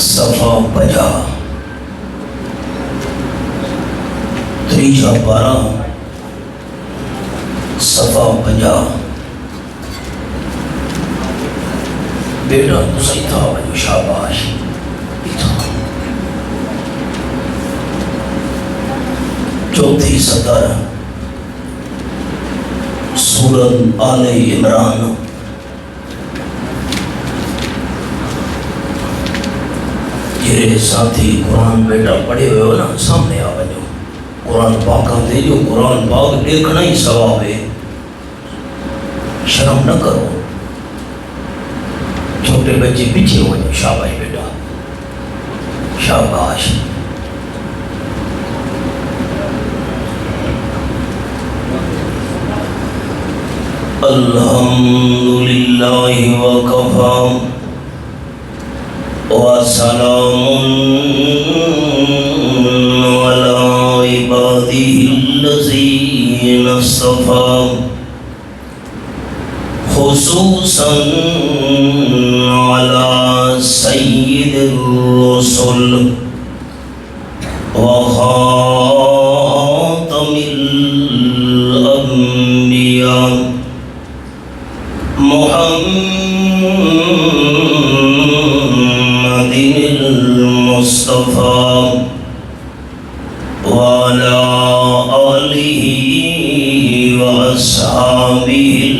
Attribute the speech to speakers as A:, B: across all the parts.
A: صفا 50 تریجا 12 صفا 50 بیٹا تسی تھا وجو شاباش چوتھی سطر سورۃ آل عمران جیرے ساتھی قرآن بیٹا پڑھے ہوئے ہو نا سامنے آ بجو قرآن پاک آتے جو قرآن پاک دیکھنا ہی ثواب ہے شرم نہ کرو چھوٹے بچے پیچھے ہو جائے شاباش بیٹا شاباش الحمدللہ وکفا وسلام على عباده الذين اصطفى خصوصا على سيد الرسل وخاتم الأنبياء محمد المصطفى وعلى آله وأصحابه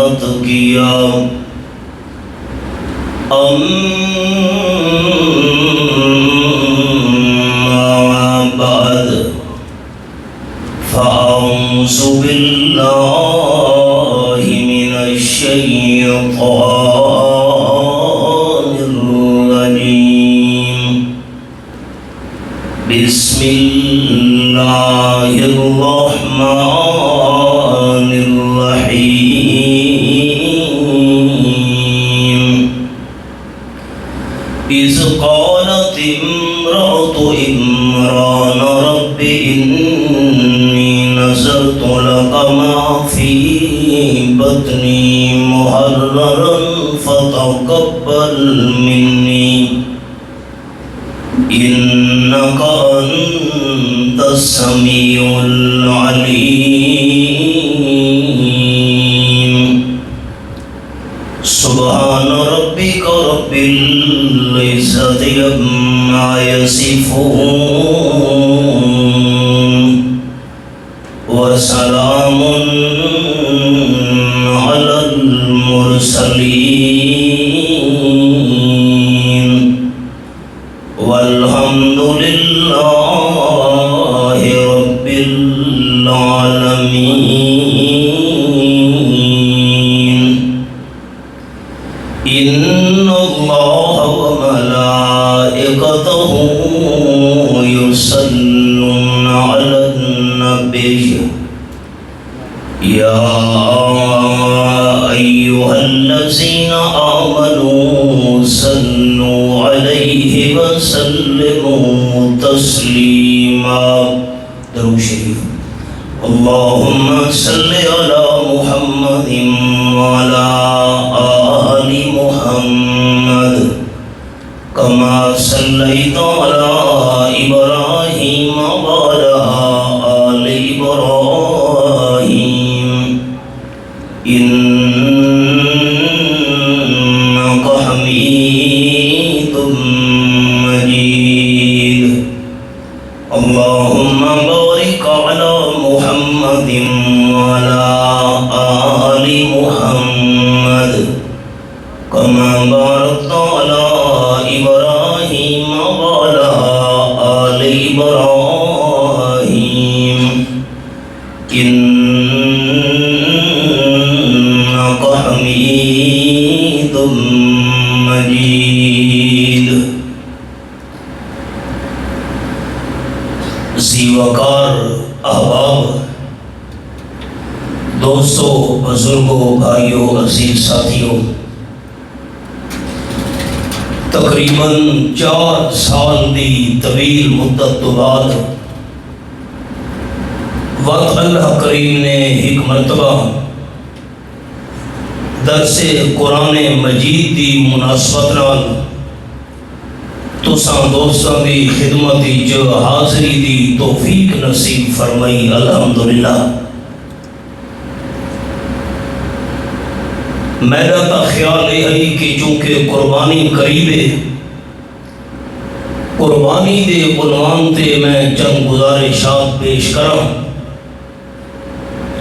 A: الأتقياء أما بعد فأعوذ بالله من الشيطان الرجيم بسم الله الرحمن الرحيم إذ قالت امرأة عمران رب إني نذرت لك ما في بطني محررا فتقبل مني إنك أنت السميع العليم سبحان ربك رب العزة عما يصفون وسلام على المرسلين والحمد لله رب العالمين إن الله وملائكته يصلون على النبي یا ایھا الذین آمنوا صلوا علیہ وسلموا تسلیما. درود شریف. اللہم صل علی محمد وعلی آل محمد کما صلیت علی ابراہیم وعلی آل ابراہیم انک حمید مجید. اللہم بارک علی محمد وعلی آل محمد کما بارکت علی ابراہیم وعلی آل ابراہیم انک حمید مجید. ذی وقار احباب، دوستوں، بزرگوں، بھائیوں، عزیز ساتھیوں، تقریباً 4 سال دی طویل مدت تو بعد وقت اللہ کریم نے ایک مرتبہ درس قرآن مجید دی مناسبت نال تساں دوستاں دی خدمت جو حاضری دی توفیق نصیب فرمائی. الحمدللہ. میرا تا خیال یہ ہے کہ چونکہ قربانی قریب ہے، قربانی دے عنوان تے میں چند گزارشات پیش کراں،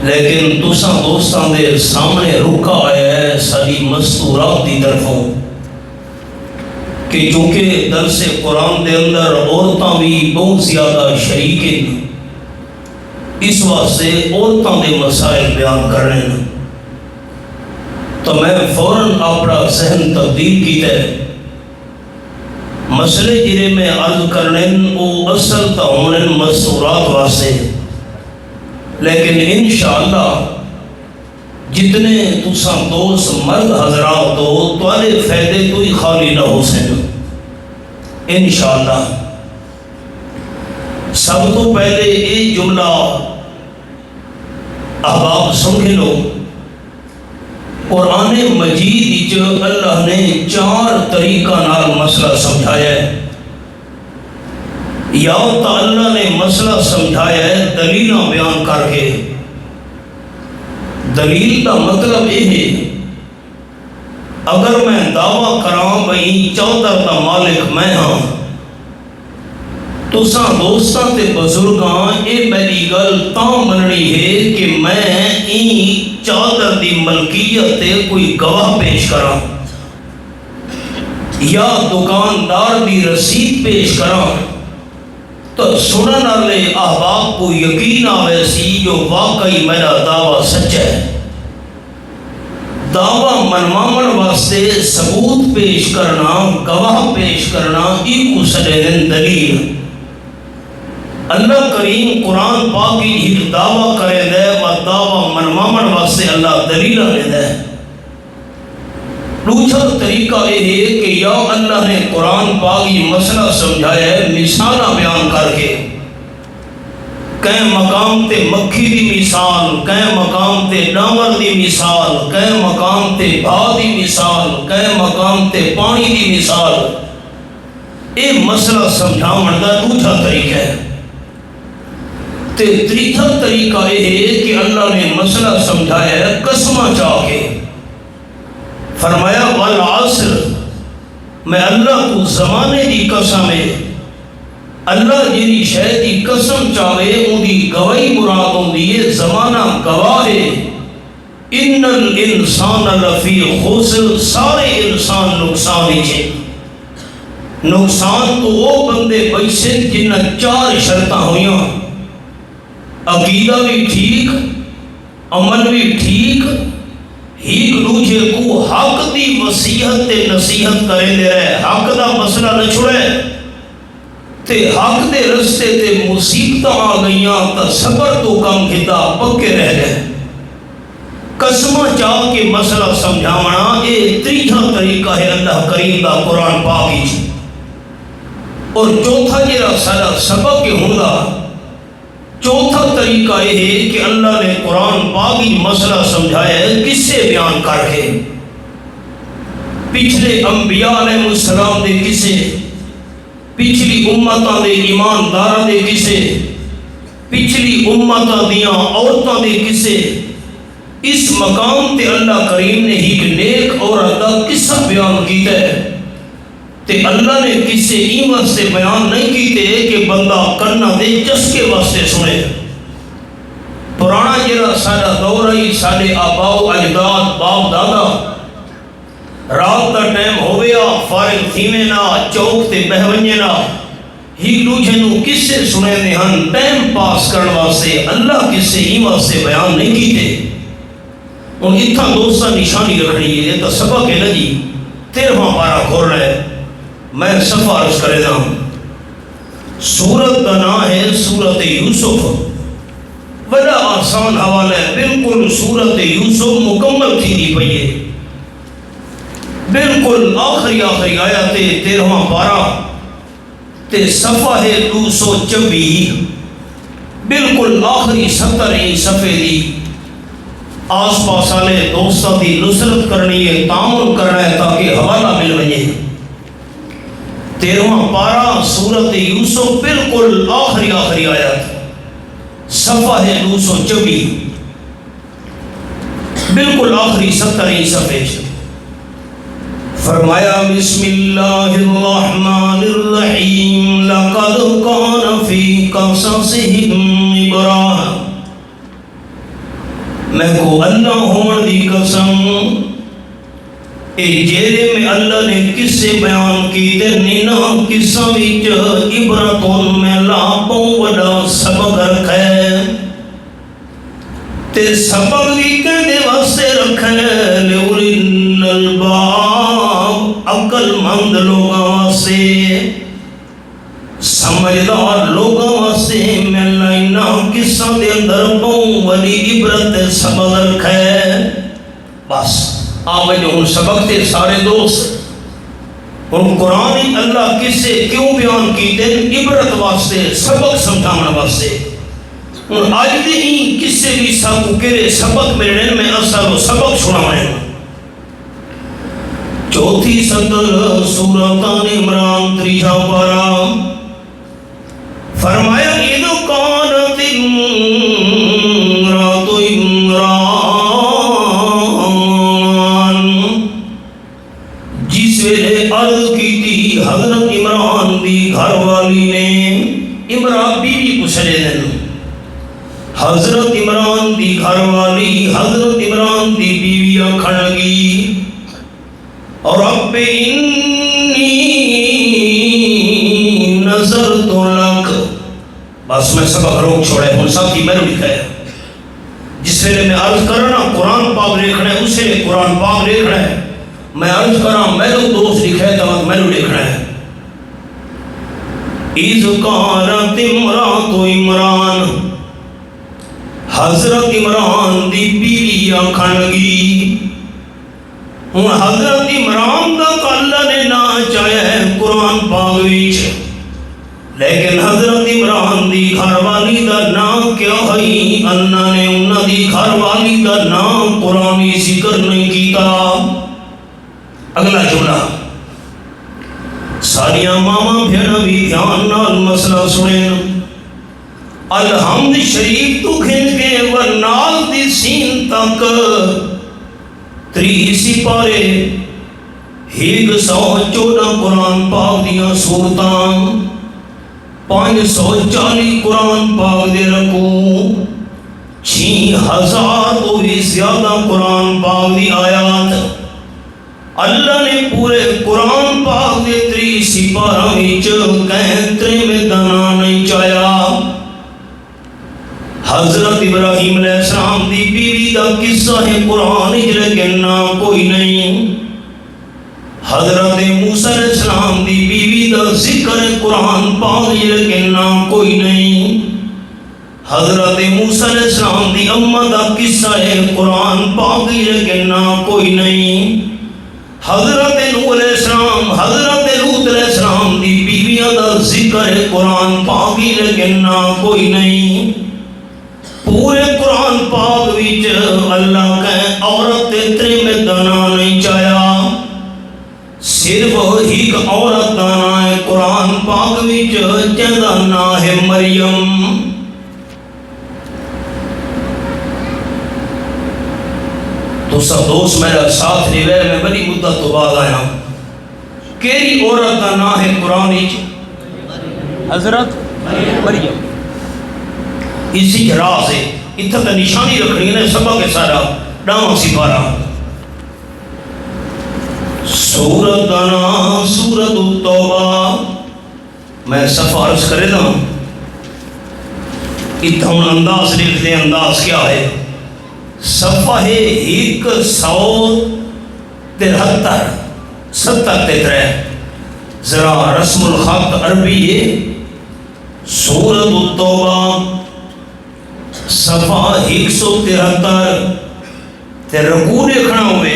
A: لیکن تساں دوستاں دے سامنے رکا آیا ہے ساری مستورات دی طرفوں کہ چونکہ درس قرآن دے اندر عورتاں بھی بہت زیادہ شریک ہیں، اس واسطے عورتاں دے مسائل بیان کر رہے ہیں، تو میں فوراً اپنا ذہن تبدیل کیتا ہے. مسئلے جرے میں عرض کرنے او اصل تا ہونے مستورات واسطے، لیکن انشاءاللہ جتنے تساں دوست مرد حضرات ہو توالے فائدے تو ہی خالی نہ ہو سن انشاءاللہ. سب تو پہلے یہ جملہ احباب سمجھ لو، قرآن مجید جو اللہ نے 4 طریقہ نال مسئلہ سمجھایا ہے. یا تو اللہ نے مسئلہ سمجھایا ہے دلیلہ بیان کر کے. دلیل کا مطلب یہ ہے اگر میں دعویٰ کراں بھئی 14 کا مالک میں ہاں، تو ساں دوستاں تے بزرگاں اے میری گل تاں مننی ہے کہ میں این چادر دی ملکیت تے کوئی گواہ پیش کراں یا دکاندار دی رسید پیش کراں، تو سنن والے احباب کو یقین آوے سی جو واقعی میرا دعویٰ سچ ہے. دعویٰ منواون واسطے ثبوت پیش کرنا، گواہ پیش کرنا، ایک سجدن دلیل. اللہ کریم قرآن پاک کی ایک دعویٰ کرے دے و دعویٰ منواون واسطے اللہ دلیل لے دے. دوسرا طریقہ یہ ہے کہ یا اللہ نے قرآن پاک یہ مسئلہ سمجھایا ہے مثالہ بیان کر کے، کہیں مقام تے مکھی دی مثال، کہیں مقام تے ڈامر دی مثال، کہیں مقام تے بھا دی مثال، کہیں مقام تے پانی دی مثال. یہ مسئلہ سمجھاون دا دوسرا طریقہ ہے. تیسرا طریقہ یہ ہے کہ اللہ نے مسئلہ سمجھایا ہے قسمہ چاہ کے. فرمایا والعصر، میں اللہ کو زمانے دی قسم ہے. اللہ جی شے دی قسم چاہے ان دی گواہی مراد ہوندی ہے، زمانہ گواہ ہے. ان الانسان لفی خسر، سارے انسان نقصان ہی چھے. نقصان تو وہ بندے بیسے جنہ 4 شرطاں ہویاں، عقیدہ بھی ٹھیک، عمل بھی ٹھیک، ایک دوجے کو حق دی وصیحت تے نصیحت کرے دے رہے، حق دا مسئلہ نہ چھوڑے تے حق دے رستے تے مصیبت آ گئیاں تا صبر تو کم کیتا پکے رہ گئے. قسمہ چاہ کے مسئلہ سمجھاونا یہ تیجا طریقہ ہے اللہ کریم دا قرآن پاک ہی. اور چوتھا جرا سارا سبق کے ہوگا، چوتھا طریقہ یہ ہے کہ اللہ نے قرآن پاک ہی مسئلہ سمجھایا ہے کس سے بیان کر کے. پچھلے انبیاء علیہ السلام دے کسے، پچھلی امتاں دے ایمانداراں دے کسے، پچھلی امتاں دیاں عورتاں دے کسے. اس مقام تے اللہ کریم نے ایک نیک عورت دا قصہ بیان کیتا ہے. تے اللہ نے کسے این واسطے بیان نہیں کیتے کہ بندہ کرنا دے چسکے واسطے سنے. پرانا جڑا سارا دور ہے سارے آباء و اجداد باپ دادا رات دا ٹائم ہویا فارغ تھیویں نا چوک تے بہ ونجے نا ایک دوجے نو کسے سنے دے ہن ٹائم پاس کرن واسطے. اللہ کسے این واسطے بیان نہیں کیتے. ان اتھا دوستہ نشانی رکھنی ہے یہ تو سبق ہے نا جی. 13واں پارہ کھول رہے میں سفارش کرے دا ہوں. سورت کا نام ہے سورت یوسف. بڑا آسان حوالہ ہے، بالکل سورت یوسف مکمل تھی دی پئی ہے. بالکل آخری آیت 13واں پارہ تے صفحہ ہے 224. بالکل آخری 17 صفحے دی. آس پاس والے دوستوں کی نصرت کرنی ہے، تعاون کرنا ہے تاکہ حوالہ مل وجے. 13واں پارہ سورت یوسف بالکل آخری آیت صفحہ ہے 224. بالکل آخری 17 صفحے فرمایا بسم اللہ الرحمن الرحیم لقد کان فی قصصہم عبرۃ. میں کو اللہ ہون دی قسم اے جیرے میں اللہ نے کسے بیان کی تے نینا قصہ وچ عبرتوں میں لاپوں وڈا سبق رکھے. تے سبق بھی کہنے واسطے رکھے لِأُولِي الْأَلْبَابِ عقل مند لوگاں واسطے، سمجھدار لوگاں واسطے. میں لائنا قصہ دے اندر بہت بڑی عبرت سبق رکھے. بس آوے جو ہن سبق تے سارے دوست ہن قرآن اللہ کسے کیوں بیان کیتے عبرت واسطے، سبق سمجھانا واسطے. ہن آج دے ہی کسے بھی ساکو کرے سبق ملنے میں اصل سبق سناویں. چوتھی سطر سورۃ عمران 3 پارہ فرمایا اِذْ قَالَتِ امرأۃ عمران، جس ویلے عرض کی تھی حضرت عمران دی گھر والی نے. عمران بیوی پوچھنے دن حضرت عمران دی گھر والی حضرت عمران دی بیوی آکھن لگی رب انی نظرت لک. بس میں سبق روک چھوڑے ہوں ساتھی میں لکھا ہے. جس ویلے میں عرض کرنا قرآن پاک لکھنا ہے اسے قرآن پاک لکھنا ہے. میں عرض کرنا میرے دوست لکھا ہے تو میں لکھنا ہے. اِذْ قَالَتِ امرأۃ عمران، حضرت عمران دی بیوی آکھن لگی. ہوں حضرت عمران دا اللہ نے نا چاہیا ہے قرآن پاک وچ، لیکن حضرت عمران دی گھر والی دا نام کیا ہے؟ اللہ نے انہاں دی گھر والی دا نام قرآنی ذکر نہیں کیتا. اگلا جملہ ساریاں ماما بھیڑا بھی دھیان نال مسئلہ سنیں. الحمد شریف تو کھن کے ورنال دی سین تک 30 پارے 114 قرآن پاک دیاں سورتاں 540 قرآن پاک دے رکوع 6000 تو بھی زیادہ قرآن پاک دی آیات. اللہ نے پورے قرآن پاک دے 30 پارہ وچ کہترے میں دنا نہیں چاہیا. حضرت ابراہیم علیہ السلام دی بیوی دا قصہ ہے قرآن لیکن نہ کوئی نہیں. حضرت موسیٰ علیہ السلام السلام دی بیوی دا ذکر قرآن پاک لیکن نام کوئی نہیں. حضرت موسیٰ علیہ السلام دی اماں دا قصہ ہے قرآن پاک لیکن نام کوئی نہیں. حضرت نوح علیہ السلام حضرت لوط علیہ السلام دی بیویاں دا ذکر قرآن پاک لیکن نام کوئی نہیں. پورے قرآن پاک وچ اللہ کہ عورت تیرے میں دانا نہیں چاہیا، صرف ایک عورت دانا ہے قرآن پاک وچ جہدا نام ہے مریم. تو سب دوست میرا ساتھ نہیں رہے، میں بڑی مدت تو بعد آیا. کیری عورت کا نام ہے قرآن وچ؟ حضرت مریم. اسی راز ہے اتنا تو نشانی رکھنی ہے سبق کے سارا ڈاواں سپارا. سورت کا نام سورت التوبہ. میں صفحہ عرض کرے دا اتنا ہوں انداز لکھتے ہیں. انداز کیا ہے؟ صفحہ 173 73. ذرا رسم الخط عربی ہے. سورت التوبہ صفحہ 173 تے رکوع دیکھنا ہوئے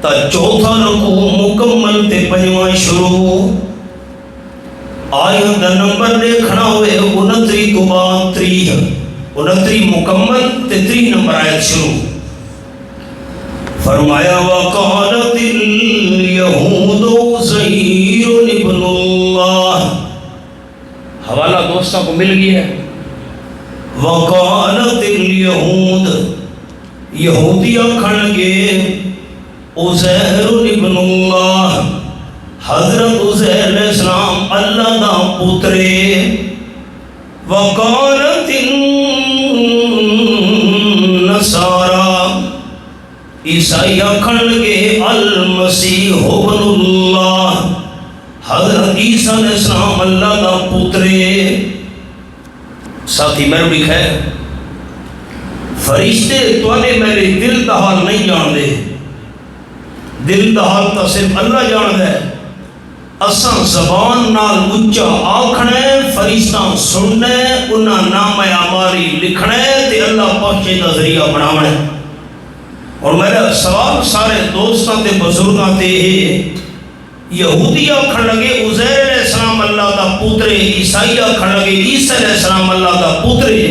A: تا چوتھا رکوع مکمل تے پنجواں شروع. آیت دا نمبر دیکھنا ہوئے 29 تو بعد 29 مکمل تے 3 نمبر آیت شروع. فرمایا وقالت الیہود عزیر ابن اللہ. حوالہ دوستوں کو مل گیا ہے. وقالت الیہود یہودی آکھن گے عزیر ابن اللہ حضرت عزیر علیہ السلام اللہ دا پترے. وقالت النصارى عیسائی آکھن گے المسیح ابن اللہ حضرت عیسیٰ علیہ السلام اللہ دا پترے. ساتھی میں لکھا ہے فرشتے توانے میرے دل دا حال نہیں جان دے. دل دا حال تا صرف اللہ جان دے. اساں زبان نال اچا آکھنا ہے، فرشتاں سننا ہے، انہاں نام اعماری لکھنا ہے تے اللہ پہنچے دا ذریعہ بناونا ہے. اور میرا سوال سارے دوستاں تے بزرگاں تے ہے یہودی آکھن لگے عزیر علیہ السلام اللہ دا پترے، عیسائی آکھن لگے عیسیٰ علیہ السلام اللہ دا پترے.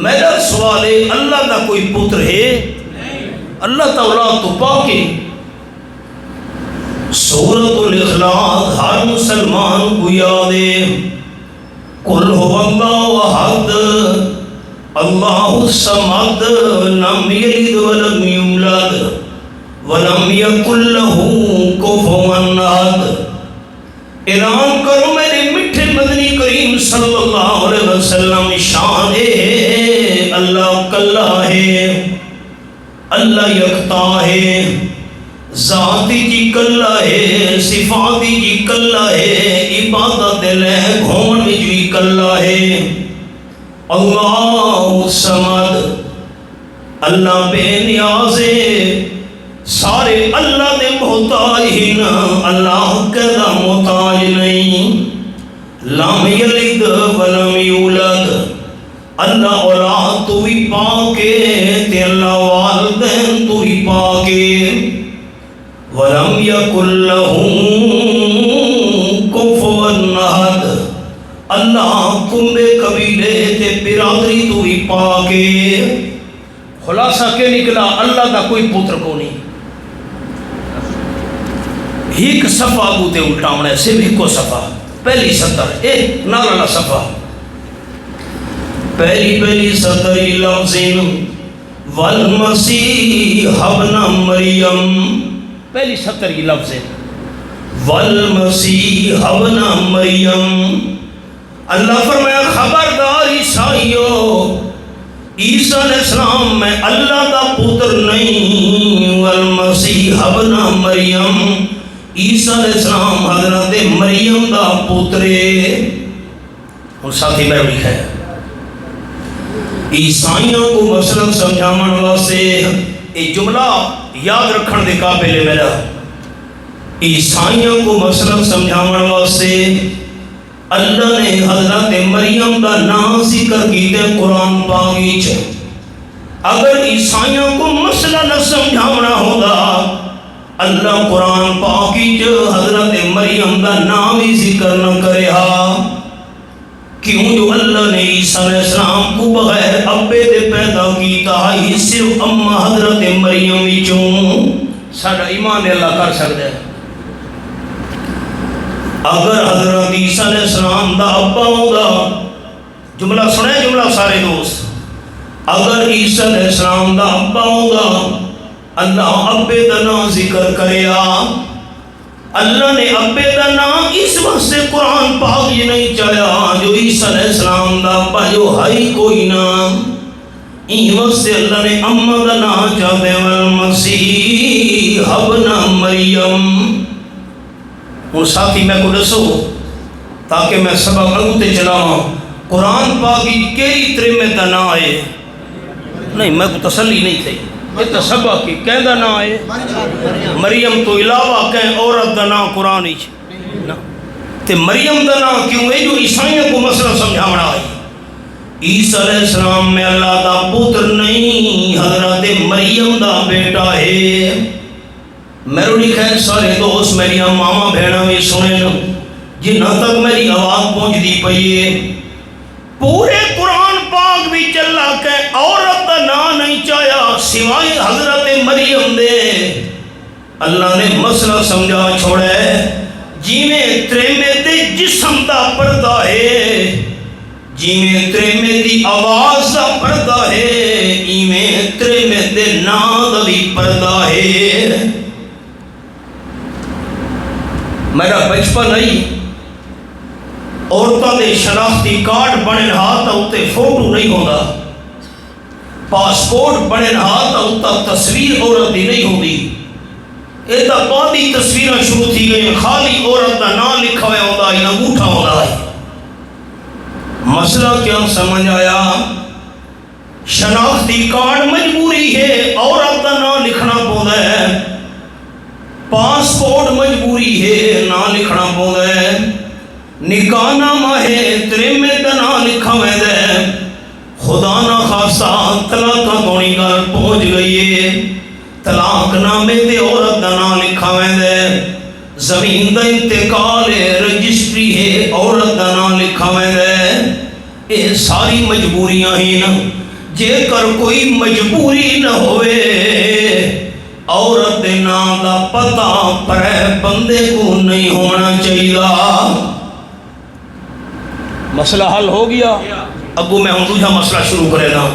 A: میرا سوال ہے اللہ دا کوئی پتر ہے؟ اللہ تعالیٰ تو پاکے. سورۃ الاخلاص ہر مسلمان کو یاد ہے. قل هو اللہ احد اللہ الصمد لم یلد ولم یولد ولم یکن لہ کفوا احد. اعلان کرو میرے میٹھے مدنی کریم صلی اللہ علیہ وسلم شان ہے اللہ کلا ہے، اللہ یکتا ہے، ذاتی جی کلا ہے، صفاتی جی کلا ہے، عبادت لے گھومن میں جی کلا ہے. اللہ سمد اللہ بے نیاز ہے، سارے اللہ دے محتاج ہی نا، اللہ کدا محتاج نہیں. لم یلد ولم یولد اللہ اولاد تو ہی پاکے تے اللہ والدین تو ہی پاکے. ولم یکن لہ کفوا احد اللہ کنبے قبیلے تے برادری تو ہی پاکے. خلاصہ کے نکلا اللہ کا کوئی پتر کو نہیں. ایک صفحہ بوتے الٹاونا ہے، صرف ایک کو صفحہ پہلی سطر ایک نالا صفحہ پہلی سطر لفظ والمسیح ابن مریم. پہلی سطر کی لفظ ہے والمسیح ابن مریم. اللہ فرمایا خبردار عیسائیو، عیسیٰ علیہ السلام میں اللہ دا پتر نہیں. والمسیح ابن مریم عیسیٰ علیہ السلام حضرت مریم دا پترے. اور ساتھی میں لکھا ہے عیسائیوں کو مثلا سمجھاون واسطے یہ جملہ یاد رکھن دے قابل ہے. میرا عیسائیوں کو مسئلہ سمجھانے واسطے اللہ نے حضرت مریم کا نام ذکر کیتے قرآن پاک وچ۔ اگر عیسائیوں کو مسئلہ نہ سمجھانا ہوگا اللہ قرآن پاک وچ حضرت مریم کا نام ہی ذکر نہ کرے ہا۔ کیوں جو اللہ نے عیسیٰ علیہ السلام کو بغیر ابے دے پیدا کیتا ہی صرف اما حضرت مریم وچوں ساڈا ایمان اللہ کر سکتا ہے۔ اگر حضرت عیسیٰ علیہ السلام دا ابا ہوگا، جملہ سنے جملہ سارے دوست، اگر عیسیٰ علیہ السلام دا ابا ہوگا اللہ ابے دا نام ذکر کریا۔ اللہ نے ابے دا نام اس وقت سے قرآن پاک یہ نہیں چاہیا جو عیسیٰ علیہ السلام دا ابا جو ہے کوئی نام، این وقت سے اللہ نے اما دا نام چاہتے والمسیح ابن مریم۔ ان ساتھی میں کو دسو تاکہ میں سبق اگتے چلاواں، قرآن پاک کی کئی ترمے دا نام آئے نہیں، میں کو تسلی نہیں تھی یہ تو سبق کی کہیں دا نام آئے مریم تو علاوہ کہیں عورت دا نام قرآن ہی تے مریم دا نام کیوں ہے جو عیسائیوں کو مسئلہ سمجھاونا ہے۔ عیسیٰ علیہ السلام میں اللہ دا پتر نہیں، حضرت مریم دا بیٹا ہے۔ میرے لکھے سارے دوست میری ماما بہنوں بھی سنیں جنہ تک میری آواز پہنچ دی پئیے، پورے قرآن پاک بھی چلا کہ عورت دا نام نہیں چاہیا سوائے حضرت مریم دے۔ اللہ نے مسئلہ سمجھا چھوڑے جی میں تریمے دے جسم دا پردہ ہے، جی میں تریمے دی آواز دا پردہ ہے، ای میں تریمے دے نام دا بھی پردہ ہے۔ میرا بچپن نہیں عورتوں دے شناختی کارڈ بنے ہاتھ ہوتے فوٹو نہیں ہوتا، پاسپورٹ بنے ہاتھ ہوتا تصویر عورت دی نہیں ہوتی، یہ تو بعدی تصویریں شروع تھی گئی خالی عورت کا نام لکھا ہوا ہوتا ہے انگوٹھا ہوتا ہے۔ مسئلہ کیا سمجھ آیا؟ شناختی کارڈ مجبوری ہے عورت کا نام لکھنا پڑتا ہے، پاسپورٹ مجبوری ہے نام لکھنا پڑتا ہے، نکاح نامہ ہے تریمے کا نام لکھا ہوا ہے۔ خدا نہ خاصا طلاق دونی گل پہنچ گئی ہے، طلاق نامے دے عورت کا نام لکھا ہوا ہے، زمین دا انتقال ہے رجسٹری ہے عورت کا نام لکھا ہوا ہے۔ یہ ساری مجبوریاں ہی نا، جے کر کوئی مجبوری نہ ہوئے عورت نام دا پتہ پرے بندے کو نہیں ہونا چاہیے۔ مسئلہ حل ہو گیا؟ ابو میں ہوں دوسرا مسئلہ شروع کرے گا۔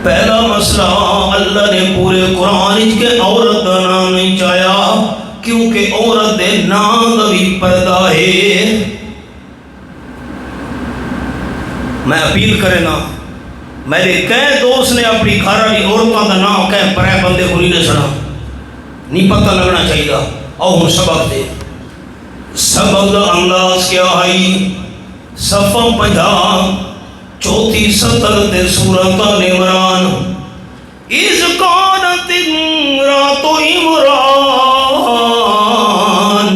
A: پہلا مسئلہ اللہ نے پورے قرآن کے عورت کا نام نہیں چاہیا کیونکہ عورت دے نام دا بھی پردہ ہے۔ میں اپیل کرے نا میرے کئی دوست نے اپنی گھر والی عورتوں کا نام کہیں پرے بندے کو نہیں سنا، نہیں پتہ لگنا چاہیے۔ اور ہم سبق دے، سبق دا انداز کیا ہے؟ صفحہ 50 چوتھی سطر تے سورۃ آل عمران۔ اذ قالت امرأۃ عمران،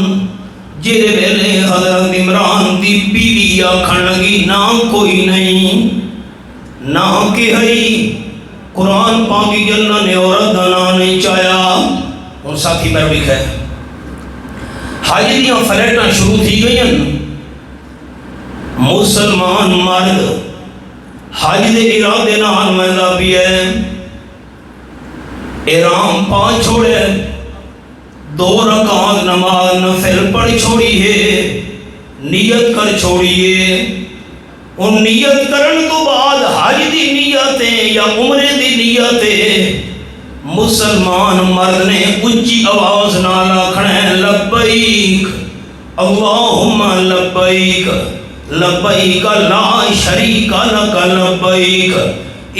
A: جڑے ویلے حضرت عمران دی بیوی آکھن لگی نام کوئی نہیں، نام کی ہے قرآن پاک کی اللہ نے عورت کا نام نہیں چاہیا۔ اور ساتھی میں لکھا ہے حج دیاں فلیٹاں شروع تھی گئی ہیں، مسلمان مرد حج دے ارادے نال مہنگا بھی ہے، احرام پا چھوڑے، 2 رکعت نماز نفل پڑھ چھوڑی ہے، نیت کر چھوڑی ہے۔ ان نیت کرن تو بعد حج دی نیت ہے یا عمرے دی نیت ہے، مسلمان مرد نے اونچی آواز نال آکھنا ہے لبیک اللہم لبیک لبیک لا شریک لک لبیک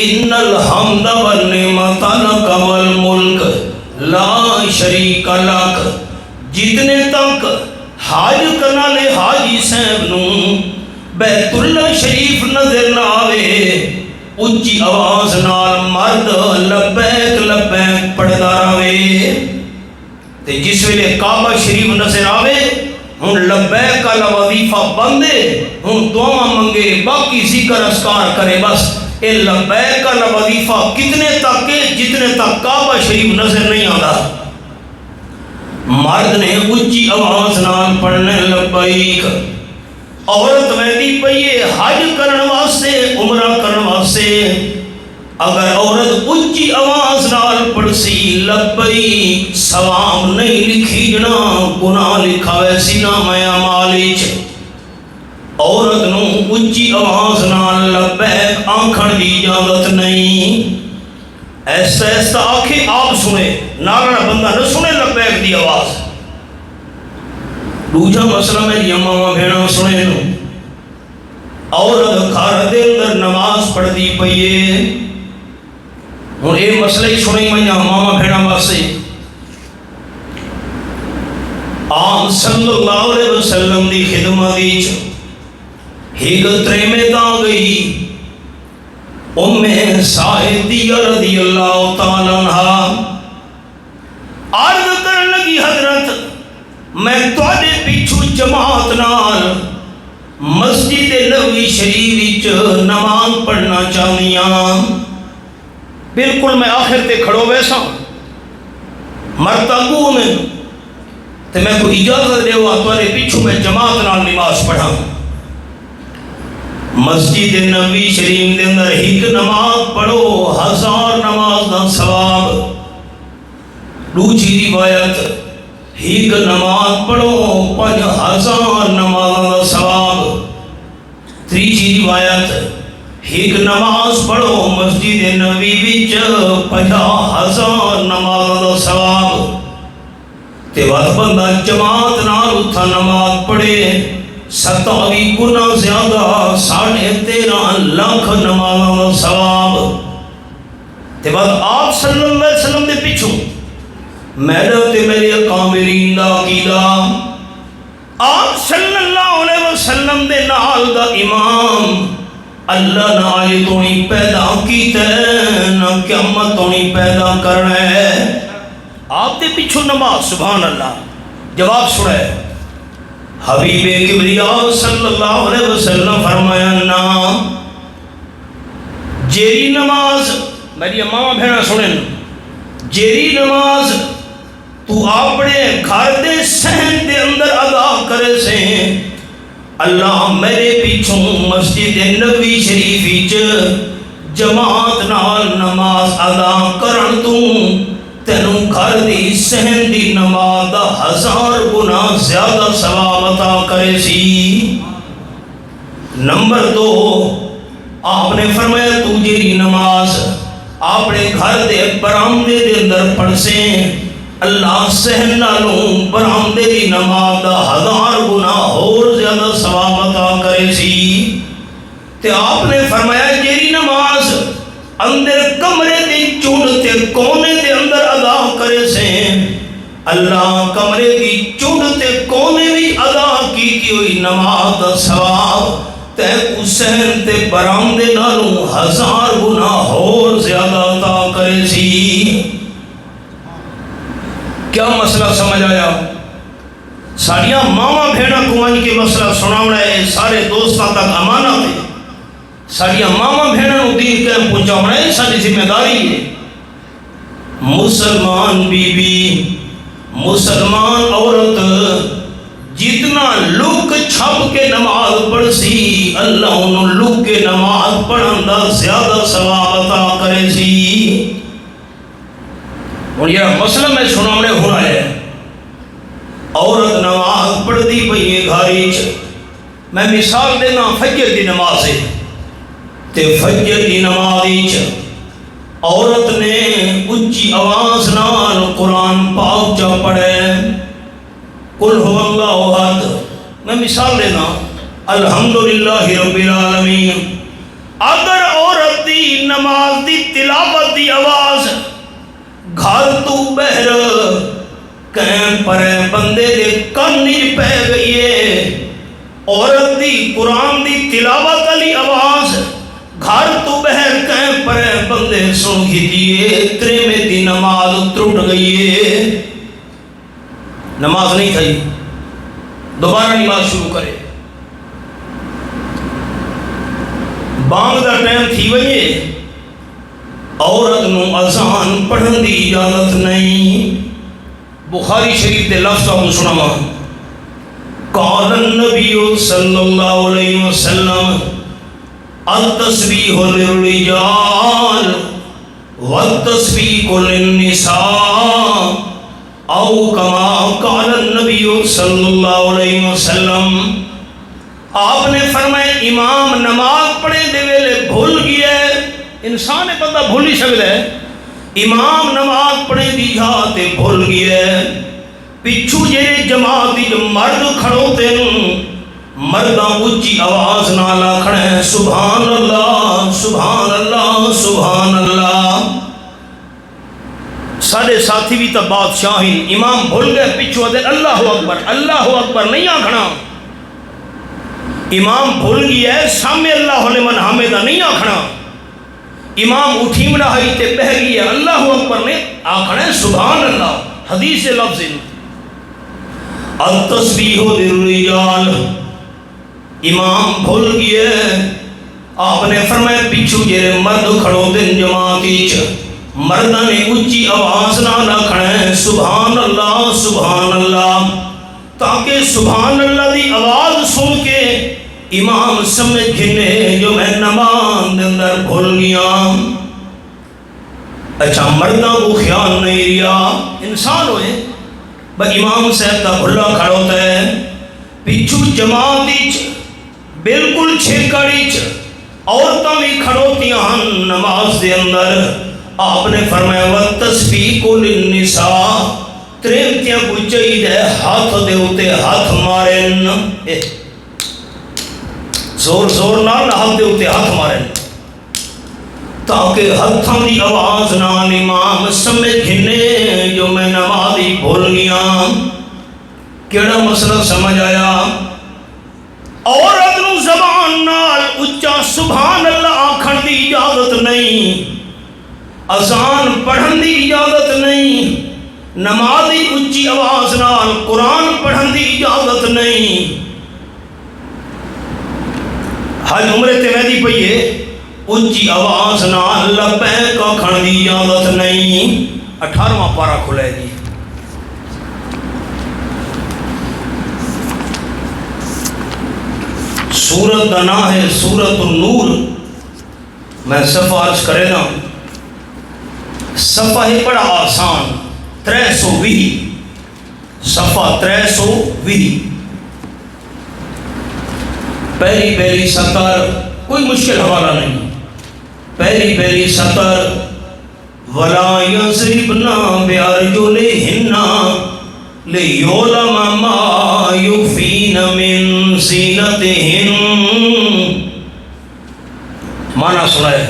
A: ان الحمد والنعمت لک والملک لا شریک لک۔ جتنے تک حج کرنا لے حاجی صاحب نوں بیت اللہ شریف نظر نہ آوے، اونچی آواز نال مرد لبیک لبیک پڑھدا رہے۔ تے جس ویلے کعبہ شریف نظر آوے ہن لبیک کا وظیفہ بندے ہن دعا منگے باقی ذکر اذکار کرے بس اے لبیک کا وظیفہ کتنے تک ہے جتنے تک کعبہ شریف نظر نہیں آتا مرد نے اچھی آواز نال پڑھنے لبیک عورت ویندی پئی حج کرن واسطے عمرہ کرن واسطے اگر عورت اچھی آواز نال پڑھسی لبیک ثواب نہیں لکھی جنا گناہ لکھا ویسی نام اعمال وچ عورت نو اچھی آواز نال لبیک آنکھن دی اجازت نہیں ایسا ایسا آنکھیں آپ سنے نارا بندہ نہ سنے لبیک دی آواز دوجا مسئلہ میں جی ماما بھیڑا سنے نو عورت گھر دے اندر نماز پڑھ دی پئیے ہن اے مسئلہ ہی سنے میں ماما بھیڑا واسطے آپ صلی اللہ علیہ وسلم دی خدمت وچ ایک تریمت آ گئی ام سعدیہ رضی اللہ تعالیٰ عنہ عرض کرن لگی حضرت میں تواڈے پیچھے جماعت نال مسجد نبوی شریف وچ نماز پڑھنا چاہنی ہاں بالکل میں آخر تے کھڑو ویسا مرتا گو میں تے میں کو اجازت دے ہوا تواڈے پیچھے میں جماعت نال نماز پڑھا مسجد نبوی شریف دے اندر ایک نماز پڑھو 1000 نماز دا ثواب دوسری روایت ایک نماز پڑھو 5000 نماز دا ثواب تیسری روایت ایک نماز پڑھو مسجد نبوی وچ 50000 نماز دا ثواب تے وقت بندہ جماعت نال اتھا نماز پڑھے 27 گنا زیادہ 13.5 لاکھ نمازوں ثواب تے بعد آپ صلی اللہ علیہ وسلم دے پیچھوں میرا تے میرے کاملین دا عقیدہ آپ صلی اللہ علیہ وسلم دے نال دا امام اللہ نہ آئے تو نہیں پیدا کیتا ہے نہ قیامت تو نہیں پیدا کرنا ہے آپ دے پیچھوں نماز سبحان اللہ جواب سنے حبیب کبریاء صلی اللہ علیہ وسلم فرمایا نا جیری نماز میری ماما بھیڑا سنیں جیری نماز تو اپنے گھر دے صحن دے اندر ادا کرے سے اللہ میرے پیچھوں مسجد نبوی شریف وچ جماعت نال نماز ادا کرن تو تینوں گھر دی صحن دی نماز دا 1000 گنا زیادہ ثواب عطا کرے سی نمبر 2 آپ نے فرمایا تو جیری نماز اپنے گھر دے برآمدے دے اندر پڑھ سے اللہ صحن نالوں برآمدے دی نماز دا 1000 گنا اور زیادہ ثواب عطا کرے سی تے آپ نے فرمایا جیری نماز اندر کمرے دی چونڈ تے کونے دے اندر ادا کرے سے اللہ کمرے دی چونڈ تے کونے بھی ادا کی ہوئی نماز دا ثواب تے حسین تے برآمدے نالوں 1000 گنا اور زیادہ عطا کرے سی کیا مسئلہ سمجھ آیا ساڑیاں ماما بھیڑا کمائن کے مسئلہ سناوڑا ہے سارے دوستان تک امانت ہے ساڑیاں ماما بھیڑا نو دین کے پہنچاوڑا ہے ساری ذمہ داری ہے مسلمان بی بی مسلمان عورت جتنا لک چھپ کے نماز پڑھ سی اللہ انہوں لک کے نماز پڑھن دا زیادہ ثواب عطا کرے سی اور یہ مسئلہ میں سناونے ہونا ہے عورت نماز پڑھ دی پئی ہے گھاری میں مثال دینا فجر دی نماز ہے تے فجر دی نماز عورت نے اچھی آواز نال قرآن پاک چا پڑھے قل هو اللہ احد میں مثال دینا الحمدللہ رب العالمین اگر عورت دی نماز دی تلاوت دی آواز گھر تو بہر کہیں پرے بندے دے کنج پہ گئی ہے عورت دی قرآن دی تلاوت علی آواز گھر تو بہر کہیں پرے بندے سن گی دیئے ترے میں دی نماز ٹوٹ گئی ہے نماز نہیں تھی، دوبارہ نماز شروع کرے، بانگ دا ٹائم تھی وجے عورت نو اذان پڑھن دی اجازت نہیں۔ بخاری شریف دے لفظ کو سناواں، قال النبی صلی اللہ علیہ وسلم التسبیح للرجال والتسبیح للنساء او کما قال النبی صلی اللہ علیہ وسلم۔ آپ نے فرمایا امام نماز پڑھے دے ویلے بھول گیا ہے، انسان بندہ بھول ہی سکتا ہے، امام نماز پڑھے دی جاتے بھول گیا ہے، پچھو جیرے جماعتی جو مرد کھڑوتے ہیں مرداں اچھی آواز نالا کھڑے ہیں سبحان اللہ سبحان اللہ سبحان اللہ۔ سارے ساتھی بھی تو بادشاہین امام بھول گئے، پچھو دے اللہ اکبر نہیں آکھنا، امام بھول گیا ہے سامنے اللہ لمن حمدہ نہیں آکھنا، امام اٹھی مڑائی تے بہ گیا اللہ اکبر نے آکھنا ہے سبحان اللہ۔ حدیث لفظ التسبیح للرجال، امام بھول گیا ہے، آپ نے فرمایا پیچھو جے مرد کھڑو دن جماعتی مردہ نے اچھی آواز نہ کھڑے ہیں سبحان اللہ، تاکہ سبحان اللہ دی آواز سن کے امام سمجھ گھنے جو میں نماز دے اندر بھول گیا۔ اچھا مردہ کو خیال نہیں ریا، انسان ہوئے بھئی امام صاحب کا بھلا کھڑوتا ہے، پیچھو جماعتی بالکل چھکڑی عورتاں بھی کھڑوتیاں ہن نماز دے اندر۔ آپ نے فرمایا وَالتَّسْبِيقُ لِلنِّسَاء، تریمتیاں کو چاہیے ہاتھ دے ہوتے ہاتھ مارن، زور نال ہاتھ دے ہوتے ہاتھ مارن، تاکہ ہاتھاں دی آواز نال امام سمجھ گھنے جو میں نمازی بھول گیا۔ کیڑا مسئلہ سمجھ آیا؟ عورت نو زبان نال اچا سبحان اللہ آکھن دی اجازت نہیں، اذان پڑھن دی اجازت نہیں، نمازی اچھی آواز نال قرآن پڑھن دی اجازت نہیں۔ حج عمرے تے ویدی پئیے اچھی آواز نال لبیک آکھن دی اجازت نہیں۔ 18واں پارہ کھلے گی، سورت کا نام ہے سورت النور۔ میں صفحہ عرض کرے نا، صفحہ ہی بڑا آسان 320، صفحہ 320، پہلی سطر، کوئی مشکل حوالہ نہیں، پہلی سطر وَلَا يَضْرِبْنَ بِأَرْجُلِهِنَّ لِيُعْلَمَ مَا يُخْفِينَ مِنْ زِينَتِهِنَّ۔ معنی سنائے،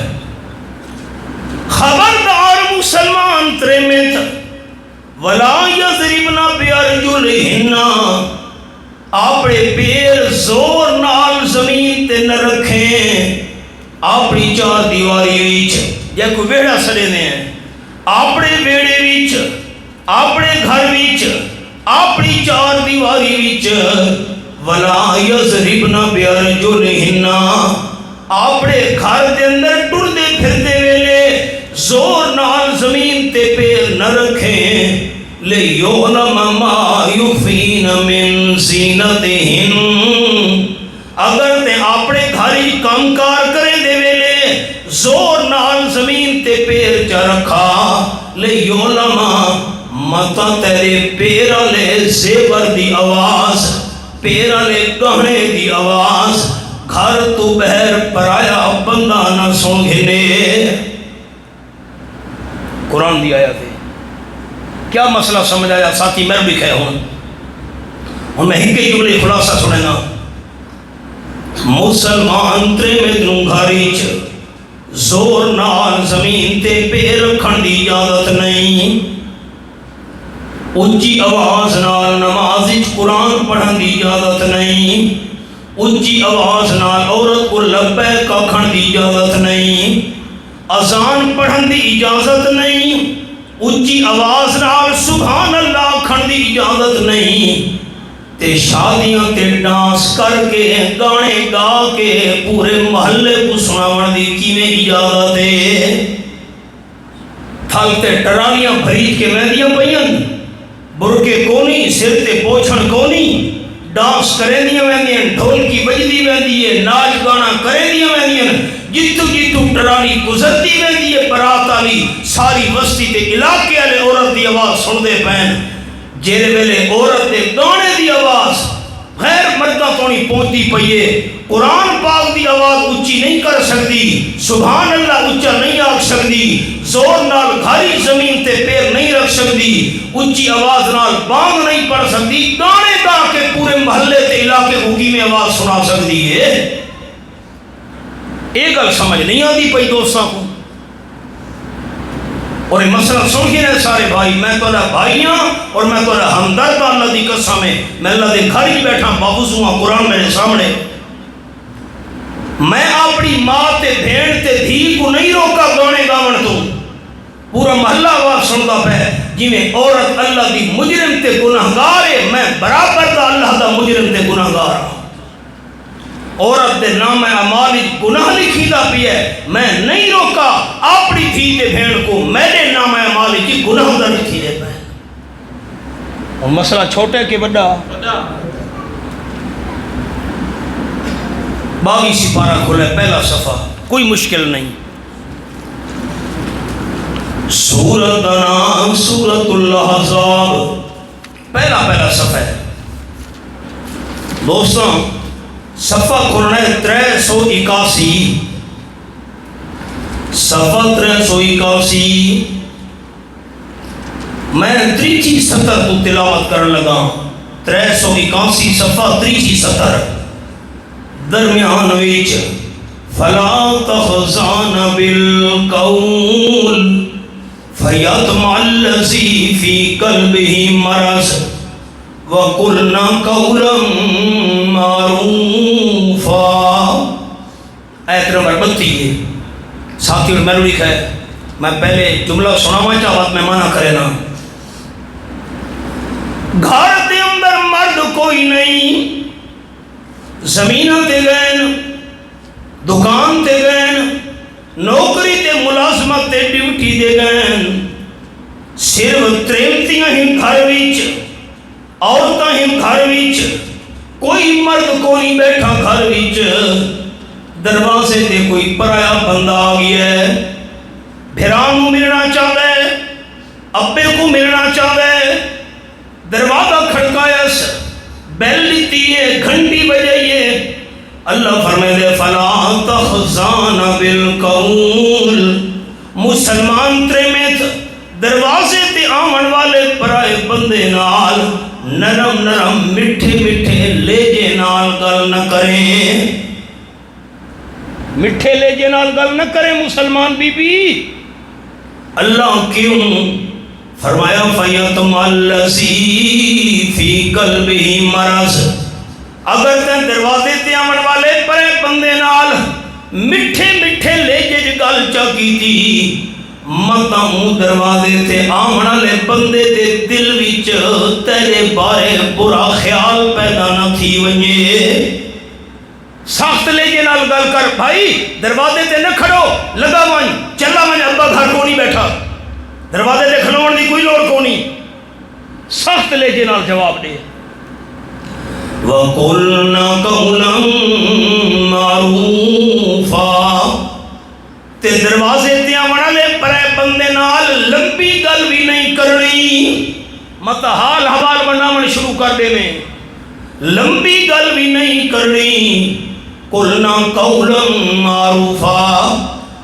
A: خبردار مسلمان تریمت وَلَا يَضْرِبْنَ بِأَرْجُلِهِنَّ، اپنے پیر زور نال زمین تے نہ رکھیں، اپنی چار دیواری ویچ، یا کوئی ویڑا سڑے نے ہیں، اپنے ویڑے ویچ، اپنے گھر ویچ، اپنی چار دیواری ویچ، وَلَا يَضْرِبْنَ بِأَرْجُلِهِنَّ، اپنے گھر دے اندر ٹردے پھرتے ویلے زور نال زمین تے پیر نہ رکھیں، لِيُعْلَمَ مَا يُخْفِينَ مِنْ زِينَتِهِنَّ، اگر تے اپنے گھری کام کار کرے دے ویلے زور نال زمین تے پیر چا رکھا، لِيُعْلَمَ متا تیرے پیرا لے زیور دی آواز، پیرا لے گہنے دی آواز، گھر تو بہر پرایا بندہ نہ سونگھنے۔ قرآن دی آیات ہے، کیا مسئلہ سمجھ آیا ساتھی؟ میں بھی کہہ ہوں میں ہی کے جملے خلاصہ سنے نا، مسلمان تریمت گھاری زور نال زمین تے پیر رکھن دی اجازت نہیں، اونچی آواز نال نماز قرآن پڑھن دی اجازت نہیں، اونچی آواز نال عورت کو لبیک آکھن دی اجازت نہیں، اذان پڑھن دی اجازت نہیں، اچھی آواز نال سبحان اللہ آکھن دی اجازت نہیں، تے شادیاں تے ڈانس کر کے گانے گا کے پورے محلے کو سناون دی کیویں اجازت ہے؟ تھل تے ٹرالیاں بھریج کے ویندیاں پیاں، برکے کونی، سر تے پوچھن کونی، ڈانس کریں دیاں ویندیاں، ڈھول کی بجدی ویندی ہے، ناچ گانا کریں دیاں ویندیاں، جتو جتو ٹرالی گزرتی ویندی ہے برات والی، ساری وسطی تے علاقے والے عورت دی آواز سن دے پین، جیرے ویلے عورت دے گانے دی آواز غیر مردہ تو نہیں پہنچتی پئیے، قرآن پاک دی آواز اچھی نہیں کر سکتی، سبحان اللہ اچھا نہیں آکھ سکتی، زور نال گھاری زمین تے پیر نہیں رکھ سکتی، اچھی آواز نال بانگ نہیں پڑھ سکتی، گانے گا کے پورے محلے تے علاقے حقی میں آواز سنا سکتی ہے۔ ایک گل سمجھ نہیں آتی پئی دوستاں کو، اور یہ مسئلہ سن کے رہے سارے بھائی، میں تو اللہ بھائی ہاں اور میں تو اللہ ہمدرد اللہ دی قسم ہے، میں اللہ دے گھر ہی بیٹھا باوضو ہاں، قرآن میرے سامنے، میں اپنی ماں تے بھین تے دھی کو نہیں روکا گانے گاون تو، پورا محلہ آواز سنتا پہ جی میں عورت اللہ دی مجرم تے گناہگار ہے، میں برابر دا اللہ دا مجرم تے گناہگار ہوں، عورت دے نام اعمال گناہ لکھی دا بھی ہے، میں نہیں روکا اپنی دھی تے بہن کو میرے نام اعمال کی گناہ دا لکھی دے پہ، اور مسئلہ چھوٹے کے بڑا باغی سپارہ کھولے پہلا صفحہ، کوئی مشکل نہیں، سورت نام سورت الاحزاب پہلا صفحہ ہے دوستوں، صفحہ کھولنا ہے 381، صفحہ 381، میں تریچی سطر تو تلاوت کرنے لگا، 381 صفحہ تریچی سطر، درمیان ویچ فلا تخزان بالقول فیطمع الذی فی قلبہ مرض وَقُلْنَا قَوْلًا مَعْرُوفًا، آیت نمبر 32 ہے، ساتھی میں نے لکھا ہے، میں پہلے جملہ سناوا چاہتا میں منع کرے نا، گھر دے اندر مرد کوئی نہیں، زمینہ تے گئن، دکان تے گئن، نوکری تے ملازمت تے ڈیوٹی دے گئن، صرف تریمتیاں ہی گھر وچ، عورتاں ہی گھر وچ، کوئی مرد کوئی بیٹھا گھر وچ، دروازے تے کوئی پرایا بندہ آ گیا ہے، بھران کو ملنا چاہتا ہے، ابے کو ملنا چاہتا ہے، دروازہ کھڑکایا، بیل لیتی ہے، گھنٹی بجائی ہے، اللہ فرمائے دے فلا تخزان بالقول، مسلمان تریمیت دروازے تے آمن والے پرائے بندے نال نرم نرم مٹھے مٹھے لیجے نال گل نہ کریں، مٹھے لیجے نال گل نہ کریں مسلمان بی بی، اللہ کیوں فرمایا فیطمع الذی فی قلبہ مرض، اگر تے دروازے تے آمن والے پرائے بندے نال مٹھے مٹھے لیجے گل چا کیتی، متا منہ دروازے تے آمنا لے بندے دے دل وچ تیرے بارے برا خیال پیدا نہ تھی ونجے، سخت لے جے نال گل کر بھائی، دروازے تے نہ کھڑو، لگا ون چلا ون، ابا گھر کو نہیں بیٹھا، دروازے تے کھلون دی کوئی لوڑ کو نہیں، سخت لے جے نال جواب دے، وَقُلْنَا قَوْلًا مَعْرُوفًا، تے دروازے تے آمنا لے پرے بندے نال لمبی گل بھی نہیں کرنی، مت حال حوال بناون شروع کر دینے، لمبی گل بھی نہیں کرنی، قُلْنَا قَوْلًا مَعْرُوفًا،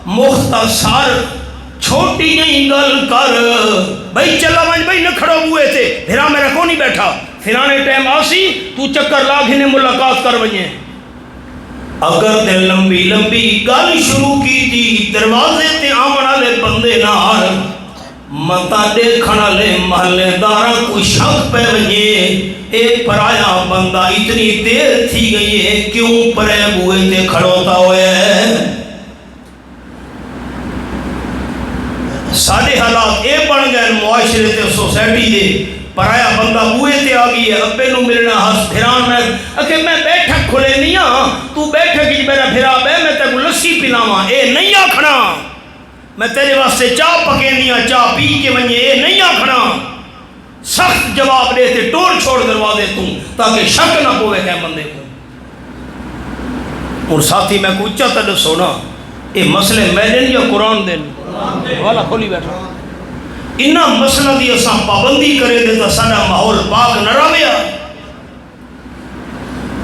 A: مختصر چھوٹی نہیں گل کر، بھائی چلا ون بھائی نہ کھڑو ہوئے تھے، پھرا میرا کو نہیں بیٹھا، پھرانے ٹائم آسی تو چکر لا گھنے ملاقات کر ونجے، اگر تے لمبی لمبی گل شروع کی تھی دروازے تے آمن والے بندے نال، متا دیکھن والے محلے داراں کو شک پہ ونجے، اے پرایا بندہ اتنی دیر تھی گئی ہے کیوں پرے بوئے تے کھڑوتا ہوئے ہے، سارے حالات یہ بن گئے معاشرے تے سوسائٹی دے پرایا بندہ بوئے تے آ گئی ہے ابے نو ملنا ہس پھران میں میں بیٹھک کھلے نہیں ہاں تو بیٹھک جی میرا پھرا بے میں تے کو لسی پلاواں اے نہیں آکھنا میں تیرے واسطے چاہ پکینی ہاں چاہ پی کے ونجے اے نہیں آکھنا سخت جواب دے تے ٹور چھوڑ دروازے تو تاکہ شک نہ پوے کہ بندے کو اور ساتھی میں کو اچھا تر سونا اے مسئلے میں دین یا قرآن دین والا کھولی بیٹھا انہا مسئلہ دی اساں پابندی کرے دے تا سارا ماحول پاک نہ رویا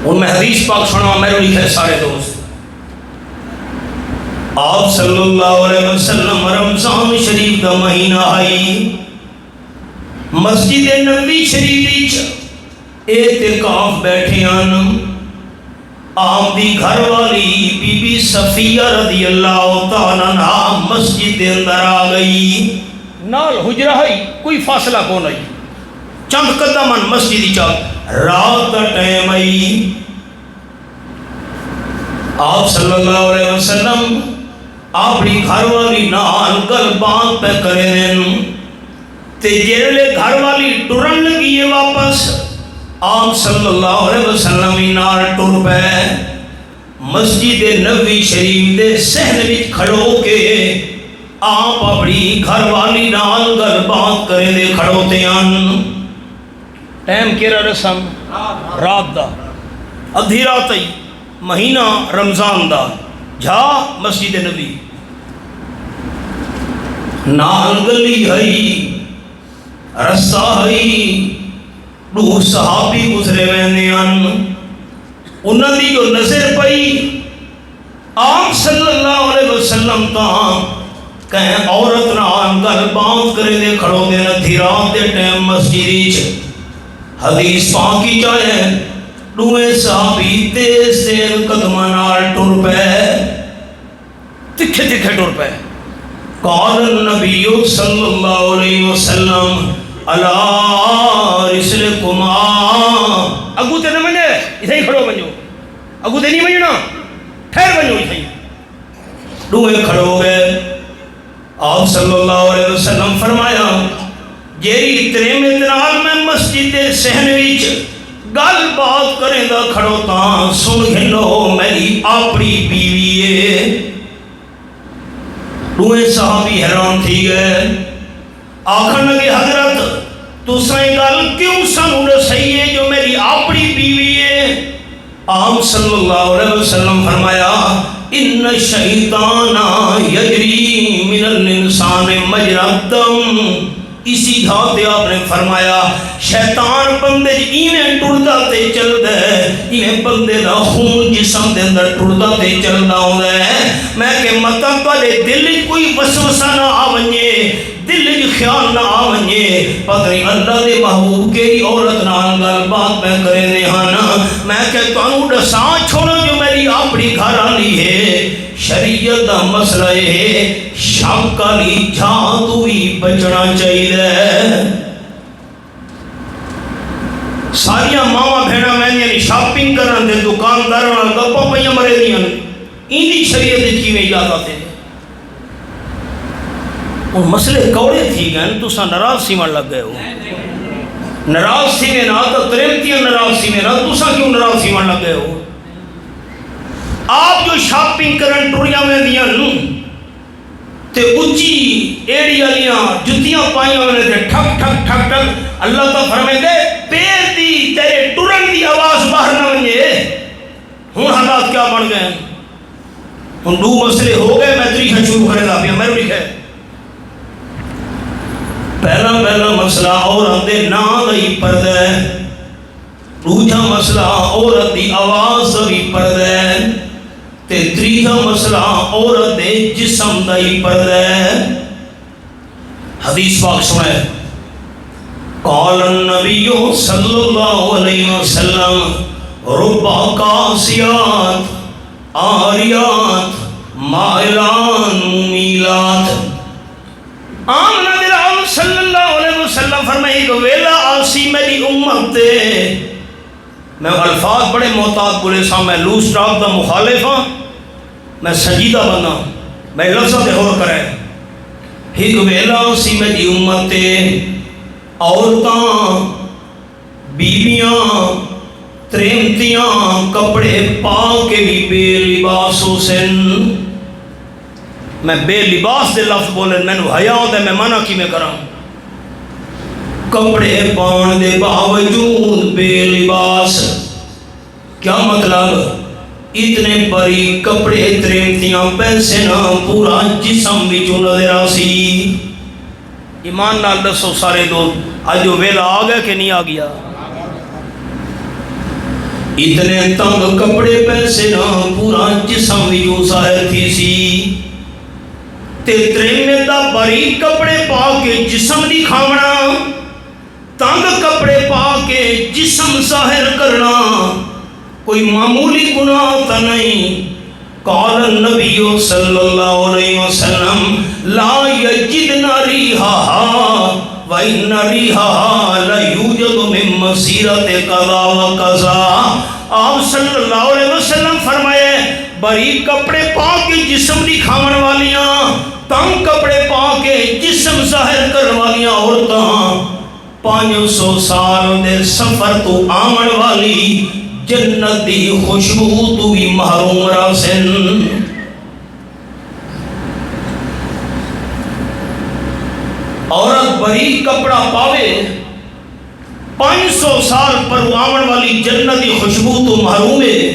A: اور میں حدیث پاک سنا میرے لکھے سارے دوست آپ صلی اللہ علیہ وسلم رمضان شریف دا مہینہ آئی مسجد نبی شریف اعتکاف بیٹھے آن آپ دی گھر والی بی بی صفیہ رضی اللہ تعالیٰ عنہ مسجد دے اندر آ گئی نال حجرہ ہے کوئی فاصلہ کو نہیں چند قدمان مسجدی چاک رات ٹائم آئی آپ صلی اللہ علیہ وسلم اپنی گھر والی نال گل بات پہ کرے دیں تے جیلے گھر والی ٹرن لگی ہے واپس آپ صلی اللہ علیہ وسلم نال ٹر پہ مسجد نبی شریف دے صحن وچ کھڑو کے آپ اپنی گھر والی نال گل بات کرے دے کھڑو تے آن ٹائم کیرا رسم رات دا ادھی رات آئی مہینہ رمضان دا جھا مسجد نبی نال گلی ہئی رسا ہئی دو صحابی گزرے ویندے ان انہاں دی جو نظر پئی آپ صلی اللہ علیہ وسلم تاں کہیں عورت نال گل بات کرے دے کھڑو دے ندھی رات دے ٹائم مسجد حدیث پاک کی جائے دوئے صحابی تیز تیز قدمہ نال ٹر پہ تکھے تکھے ٹر پہ قال النبی صلی اللہ علیہ وسلم علی رسلکما اگو تے نہ منجے اسے ہی کھڑو بنجو اگو تے نہیں منجنا ٹھہر بنجو اسے ہی دوئے کھڑو گئے آپ صلی اللہ علیہ وسلم فرمایا جیری اتنے میں تنال میں مسجد صحن وچ گل بات کریں دا کھڑو تاں سن گھنو میری اپنی بیوی ہے دوئے صحابی حیران تھی گئے آخر لگے حضرت تو سائیں گل کیوں سنو رسائی ہے جو میری اپنی بیوی ہے آپ صلی اللہ علیہ وسلم فرمایا ان الشیطان یجری من الانسان مجرى الدم اسی دھاتے آپ نے فرمایا شیطان بندے ایویں ٹردا تے چلدا ہے ایویں بندے دا خون جسم دے اندر ٹردا تے چلدا ہوندا ہے میں کہ متا تواڈے دل وچ کوئی وسوسہ نہ آونجے دل وچ خیال نہ آونجے پتہ نہیں اللہ دے محبوب کیڑی عورت نال گل بات پہ کرے نے ہن میں کہ تانوں دساں چھوڑو جو میری اپنی گھر والی ہے شریعت دا مسئلہ ہے شک والی جھاں تو ہی بچنا چاہیے ساریاں ماواں بھیڑاں ویندیاں شاپنگ کرن دے دکاندار نال گپاں پئیاں مرے دیاں ایندی شریعت وچ کیویں اجازت ہے اور مسئلے کوڑے تھی گئے تساں ناراض سیون لگ گئے ہو ناراض سیویں نہ تو ترمتیاں ناراض سیویں نہ تساں کیوں ناراض سیون لگ گئے ہو آپ جو شاپنگ کرن ٹریاں ویندیاں تے اچھی ایڑی والیاں جتیاں پائیاں ہونے تے ٹھک ٹھک ٹھک ٹھک اللہ تو فرمائے دے پیر دی تیرے ٹرن دی آواز باہر نہ ونجے ہن حالات کیا بن گئے ہن دو مسئلے ہو گئے میں طریقہ شروع کرے دا پیا میرے لکھے پہلا مسئلہ عورت دے نام دی پردہ ہے دوجا مسئلہ عورت دی آواز دی پردہ ہے تے تیجا مسئلہ عورت دے جسم دی پردہ ہے حدیث پاک سنائے قال النبی صلی اللہ علیہ وسلم ربا قاسیات آریات مائلان ممیلات آمنہ دلال صلی اللہ علیہ وسلم فرمائی کہ ویلا آسی میری امت دے میں الفاظ بڑے محتاط بولے سا میں لوس ٹاک دا مخالف ہاں میں سجیدہ بنا میں لفظہ دے ہور کرے ایک ویلا سی میری امت عورتاں بیبیاں تریمتیاں کپڑے پا کے بھی بے لباس ہو سن. میں بے لباس دے لفظ بولے میں نے حیا ہوتا ہے، میں منع کی میں کراں. کپڑے پان دے باوجود بے لباس. کیا مطلب؟ اتنے بڑی کپڑے تریمتیاں پیسے نہ پورا جسم بھی جو نظر آسی. ایمان نال دسو سارے دوست آج جو ویلا آ گیا کہ نہیں آ گیا؟ اتنے تنگ کپڑے پیسے نہ پورا جسم بھی جو ظاہر تھی سی. تے تریمے دا بڑی کپڑے پا کے جسم دکھاونا، تنگ کپڑے پا کے جسم ظاہر کرنا کوئی معمولی گناہ تا نہیں. قال النبی صلی اللہ علیہ وسلم لا یجدن ریحہا وَإِنَّ رِيحَهَا لَيُوجَدُ مِن مَّسِيرَةِ كَذَا وَكَذَا. آپ صلی اللہ علیہ وسلم فرمائے بڑی کپڑے پا کے جسم دکھاون والیاں، تنگ کپڑے پا کے جسم ظاہر کرن والیاں عورتاں 500 سال دے سفر تو آمن والی جنت دی خوشبو تو بھی محروم راسن. عورت بری کپڑا پاوے 500 سال پر آمن والی جنت دی خوشبو تو محروم ہے.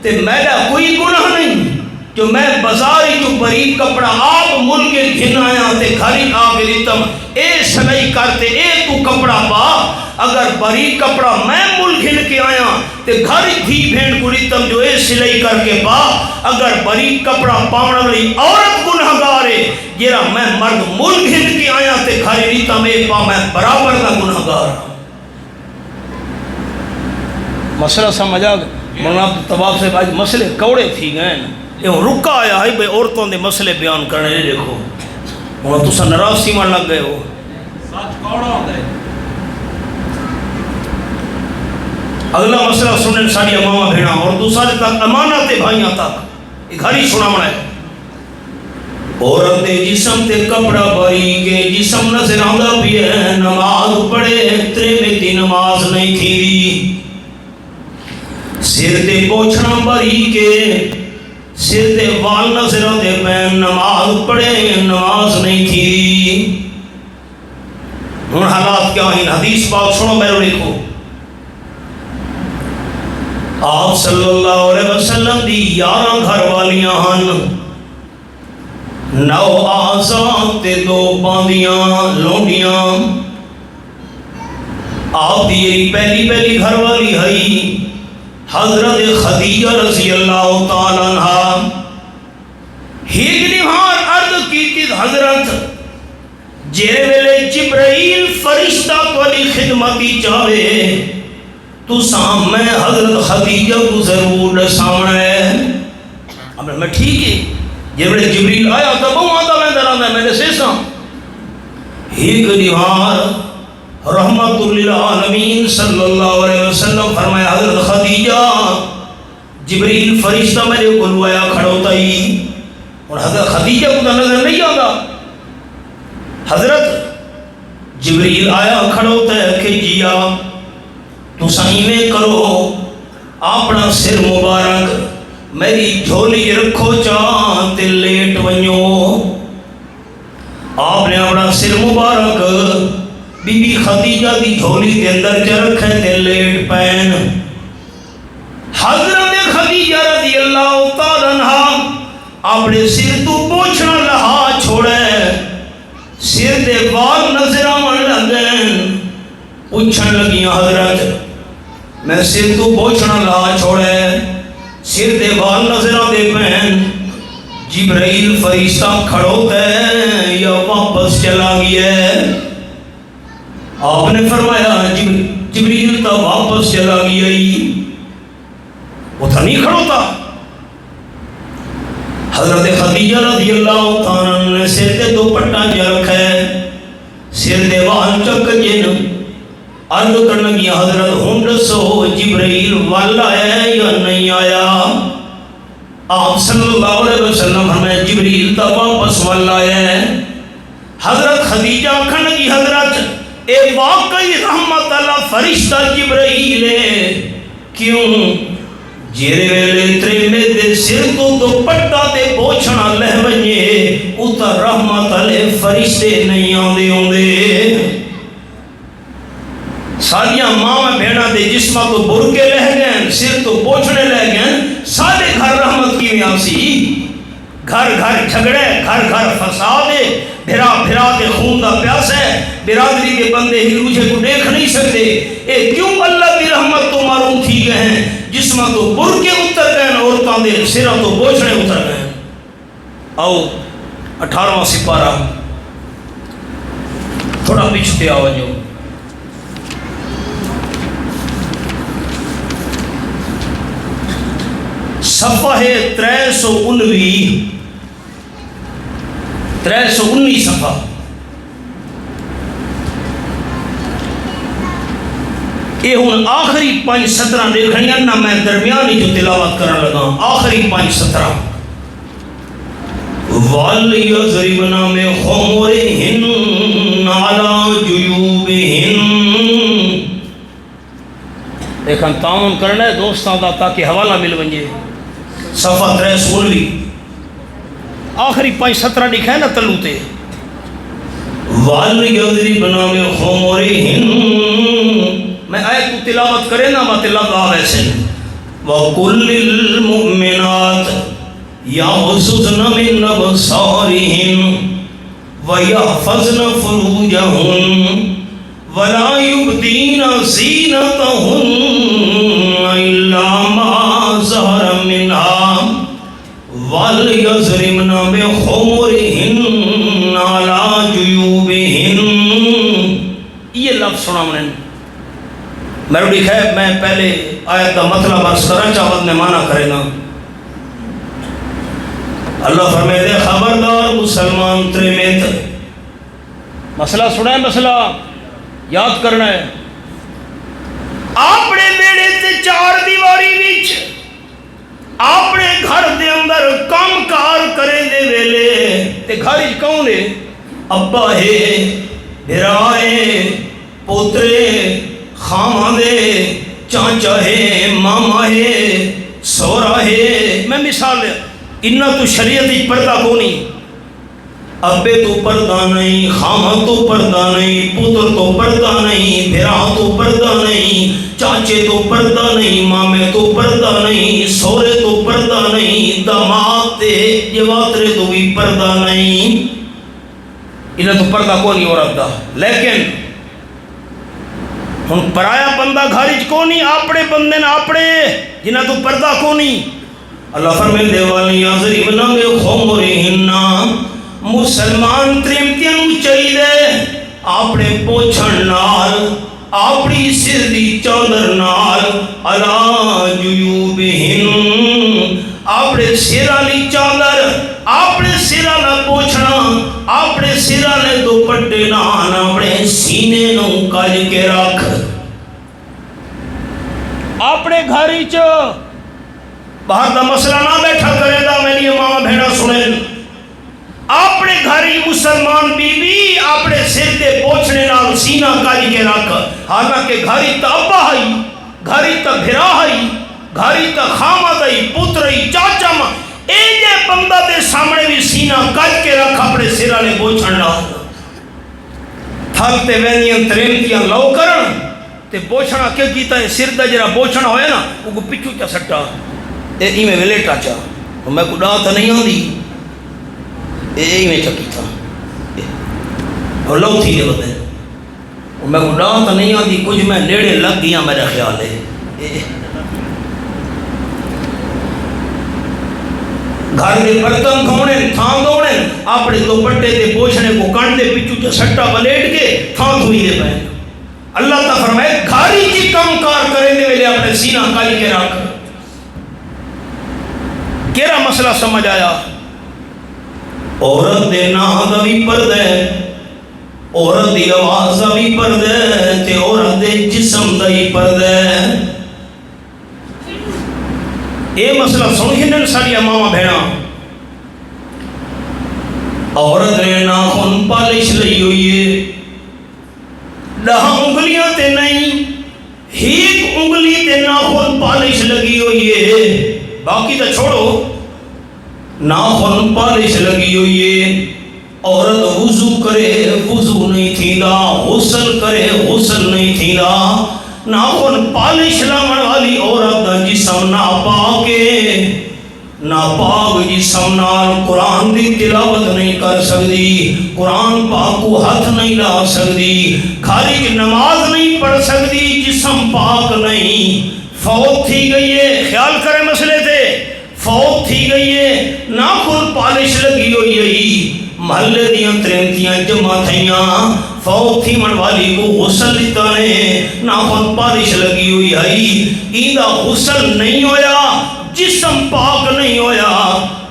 A: تے میرا کوئی گناہ نہیں جو میں بازاری جو بری کپڑا آپ ملک گھن آیا تے گھری آگے لیتم اے سلائی کرتے اے تو کپڑا پا. اگر بری کپڑا میں ملک گھن کے آیا تے گھری دھی بھینڈ کو لیتم جو اے سلائی کر کے پا. اگر بری کپڑا پاونا والی عورت گناہگار ہے جیرا میں مرد ملک گھن کے آیا تے گھری لیتم اے پا میں برابر دا گناہگار. مسئلہ سمجھ آ گیا؟ مولانا طباب سے آج مسئلے کوڑے تھی گئے نا، یہ رکا آیا ہے بھئی عورتوں دے مسئلے بیان کرنے لے. دیکھو مولانا تُسا نراز سی من لگ گئے ہو.
B: سچ کوڑا ہوتا ہے.
A: اگلا مسئلہ سنن ساڑی امامہ بھیڑا اور دوسرے تک امانت بھائیاں تک ایک گھری سنا منا ہے. عورت دے جسم تے کپڑا باری کے جسم نظر آندہ بھی ہے، نماز پڑھے تریمتی نماز نہیں تھی. سر تے پوچھنا باری کے سر تے وال نظر آندے پین، نماز پڑھے نماز نہیں تھی. ان حالات کیا ہیں؟ حدیث پاک سنو میرے لکھو. آپ صلی اللہ علیہ وسلم دی 11 گھر والیاں ہن، 9 آزاد تے 2 باندیاں لونڈیاں. آپ دی یہ پہلی گھر والی ہے حضرت خدیجہ رضی اللہ تعالیٰ عنہ. ایک نہار عرض کی تھی حضرت جیرے ویلے جبرائیل فرشتہ والی خدمتی چاہے تو سام میں حضرت خدیجہ کو ضرور سامنا ہے. اب میں ٹھیک ہے جب جبریل آیا تب وہ آتا میں درانا میں نے سیسا. ایک نہار رحمت للعالمین صلی اللہ علیہ وسلم فرمایا حضرت خدیجہ جبریل فرشتہ میں نے بلوایا کھڑوتا ہی اور حضرت خدیجہ کو نظر نہیں آتا. حضرت جبریل آیا کھڑوتا ہے کہ جیا تو سائیں میں کرو اپنا سر مبارک میری جھولی رکھو چاہتے لیٹ ونیو. آپ نے اپنا سر مبارک بی بی خدیجہ دی جھولی کے اندر چ رکھے تے لیٹ پین. حضرت خدیجہ رضی اللہ تعالیٰ عنہ اپنے سر تو پوچھنا لہا چھوڑے، سر دے وال نظر آن لگیں. پوچھن لگیاں حضرت میں سر تو پوچھنا لہا چھوڑے سر دے وال نظر آدے پین. جبرائیل فرشتہ کھڑو تے یا واپس چلا گیا؟ آپ نے فرمایا جبریل تا واپس چلا گیا ہی، وہ تھا نہیں کھڑوتا. حضرت خدیجہ رضی اللہ تعالیٰ نے سر دے 2 پٹا جا رکھا ہے، سر دے وال چک جن عرض کرنے گیا حضرت ہم رسو جبریل والا ہے یا نہیں آیا؟ آپ صلی اللہ علیہ وسلم ہمیں جبریل تا واپس والا ہے. حضرت خدیجہ آکھن لگی حضرت اے واقعی رحمت اللہ فرشتہ جبرائیل ہے، کیوں جیرے ویلے تریمے دے سر تو دوپٹہ تے پوچھنا لہ ونجے اتا رحمت اللہ فرشتے نہیں آندے ہوندے۔ سالیاں ماں بھیڑا دے جسمہ تو برکے لہ گئے، سر تو پوچھنے لہ گئے، سارے گھر رحمت کی میں سی، گھر گھر جھگڑے، گھر گھر فسادے، بھرا بھرا دے خون دا پیاس ہے، برادری کے بندے ہی دوسرے کو دیکھ نہیں سکتے۔ اے کیوں اللہ کی رحمت تو معلوم تھی گئے ہیں، جسمہ تو برکے اتر گئے، عورتاں دے سرہ تو پوچھنے اتر گئے۔ آؤ 18واں سپارہ تھوڑا پیچھتے آوجو، صفحہ 319 صفحہ۔ یہ ہوں آخری 5 سطرہ دیکھنی نہ، میں درمیانی جو تلاوت کرنے لگا آخری 5 سطرہ۔ وَلْيَضْرِبْنَ بِخُمُرِهِنَّ عَلَى جُيُوبِهِنَّ۔ ایک تعاون کرنا ہے دوستاں دا تاکہ حوالہ مل ونجے۔ صفحہ 319 آخری 5 سطرہ لکھا ہے نا تلو تے۔ وَلْيَضْرِبْنَ بِخُمُرِهِنَّ، میں آیت کو تلاوت کرے نا مت لگا ویسے۔ وَقُلِّ الْمُؤْمِنَاتِ يَغْضُضْنَ مِنْ أَبْصَارِهِنَّ وَيَحْفَظْنَ فُرُوجَهُنَّ وَلَا يُبْدِينَ زِينَتَهُنَّ إِلَّا مَا ظَهَرَ مِنْهَا وَلْيَضْرِبْنَ بِخُمُرِهِنَّ عَلَى جُيُوبِهِنَّ۔ یہ لفظ سنا میں روڑی ہے، میں پہلے آیت کا مطلب عرض کرنا چاہت میں معنی کرے گا۔ اللہ فرمائے دے خبردار مسلمان تریمیت، مسئلہ سنا ہے، مسئلہ یاد کرنا ہے۔ اپنے بیڑے تے 4 دیواری وچ اپنے گھر دے اندر کام کار کرے دے ویلے تے گھر وچ کون ہے؟ ابا ہے، بھرا ہے، پوترے، خامہ دے، چانچا ہے، ماما ہے، سورا ہے۔ میں مثال ہے، انہا تو شریعت پردہ کو نہیں، ابے تو پردہ نہیں، خامہ تو پردہ نہیں، پتر تو پردہ نہیں، بھرا تو پردہ نہیں، چاچے تو پردہ نہیں، مامے تو پردہ نہیں، سورے تو پردہ نہیں، داماد تے جواترے تو بھی پردہ نہیں۔ انہا تو پردہ کو نہیں عورت دا، لیکن ہن پرایا بندہ گھارج کو نہیں، اپنے بندے نہ اپنے جنہاں تو پردہ کو نہیں۔ اللہ فرمائے دے وَلْيَضْرِبْنَ بِخُمُرِهِنَّ، مسلمان تریمتیاں نو چاہیے اپنے پوچھن نال، اپنی سر دی چادر نال، عَلَى جُيُوبِهِنَّ، اپنے سر والی چادر، اپنے سر والا پوچھنا، اپنے سر والے دوپٹے نال اپنے سینے نو کج کے رکھ۔ اپنے گھر وچ باہر دا مسئلہ نہ بیٹھا کرے دا، میری ماں بہنا سنے، اپنے گھر ہی مسلمان بی بی اپنے سر دے پوچھنے نال سینہ کج کے رکھ۔ حالانکہ گھر ہی تا ابا ہی، گھر ہی تا بھرا ہی، گھر ہی تا خامد ہی، پتر ہی، چاچا ماں، اے جے بندہ دے سامنے بھی سینہ کج کے رکھ اپنے سر والے پوچھن نال۔ تھل تے وینیاں تریمتیاں لو کرن تے پوچھنا کہ کیتا ہے، سر دا جرا پوچھنا ہوئے نا وہ کو پچھو چا سٹا ای میں ویلیٹا چا، میں کو ڈا تا نہیں آندی، ای میں چکی تھا اور لو تھی دے بدے، میں کو ڈا تا نہیں آندی، کچھ میں نیڑے لگ گیا میرے خیال ہے۔ گھر دے برتن کھونے، تھان دوڑے، اپنے دوپٹے دے پوچھنے کو کان دے پچھو چا سٹا بلیٹ کے تھان دھوئی دے پہنے۔ اللہ تا فرمائے گھاری کی کم کار کریں دے ویلے اپنے سینہ کالی کے رکھ۔ کیرا مسئلہ سمجھ آیا؟ عورت دے نام دا بھی پردہ ہے، عورت دی آواز دا بھی پردہ ہے، تے عورت دے جسم دا ہی پردہ ہے۔ اے مسئلہ سنگھنن ساری ماما بہنا، عورت نے ناخن پالش چھوڑو، ناخن پالش لگی ہوئی ہے، عورت وضو کرے وضو نہیں تھیندا، غسل کرے غسل نہیں تھیندا، ناخن پالش لاون والی عورت دا جسم ناپاک ہے، ناپاک جسم نال قرآن دی تلاوت نہیں کر سکتی، قرآن پاک کو ہاتھ نہیں لا سکتی، کھاری کی نماز نہیں پڑھ سکتی، جسم پاک نہیں، فوت تھی گئی ہے۔ خیال کرے مسئلے تھے، فوت تھی گئی ہے، ناخن پالش لگی ہوئی ہے، محلے دیاں ترمتیاں جمع تھیاں، فوت تھی من والی کو غسل دیتا ہے، ناخن پالش لگی ہوئی ہے، ایدہ غسل نہیں ہویا، جسم پاک نہیں ہویا،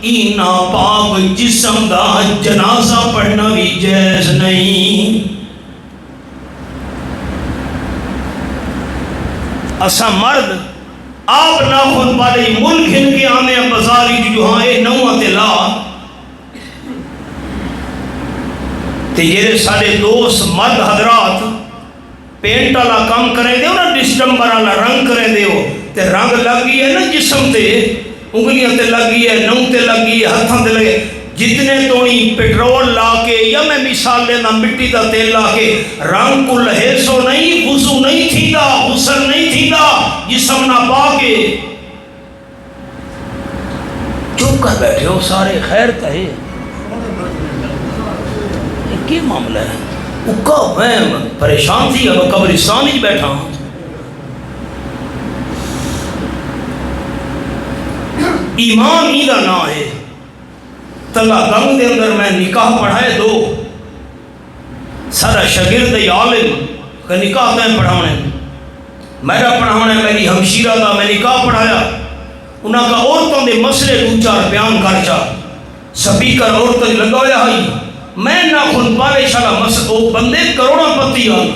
A: ای ناپاک جسم دا جنازہ پڑھنا بھی جائز نہیں۔ اسا مرد آپ ناخن پالش ملک ہن کے آنے بازاری جو ہاں اے نوہ تلا تے یہ سارے دوست مرد حضرات پینٹ والا کام کریں دیو نا، ڈسٹمبر والا رنگ کریں دیو، تے رنگ لگی ہے نا جسم تے، انگلیاں تے لگی ہے، نو تے لگی ہے، ہتھاں تے لگے، جتنے تونی پیٹرول لا کے یا میں مثال لینا مٹی دا تیل لا کے رنگ کو لہیسو نہیں، وضو نہیں تھیدا، غسل نہیں تھیدا، جسم نہ پاکے۔ چپ کر بیٹھے ہو سارے، خیر کہے کیا معاملہ ہے؟ اکا میں پریشان تھی، اب قبرستان ہی بیٹھا ہوں۔ ایمان ایدہ نہ ہے، تلا گنگ دے اندر میں نکاح پڑھائے دو، سارا شگرد عالم کا نکاح دیں پڑھانے، میرا پڑھانے میری ہمشیرہ دا میں نکاح پڑھایا، انہاں کا عورتوں دے مسئلے دو چار بیان کر چا، سپیکر عورتوں لگایا ہی، میں ناخن پالش والا مسئلہ بندے کروڑا پتی آن،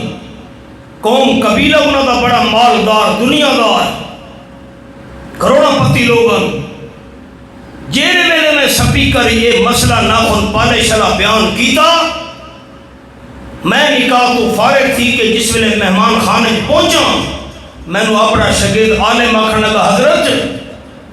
A: قوم قبیلہ انہاں دا بڑا مالدار دنیا دار، کروڑا پتی لوگاں، جیرے ویلے میں سپیکر یہ مسئلہ ناخن پالش والا بیان کیتا، میں نکاح تو فارغ تھی کہ جس ویلے مہمان خانے پہنچا، میں نے اپنا شاگرد عالم آکھنے لگا، حضرت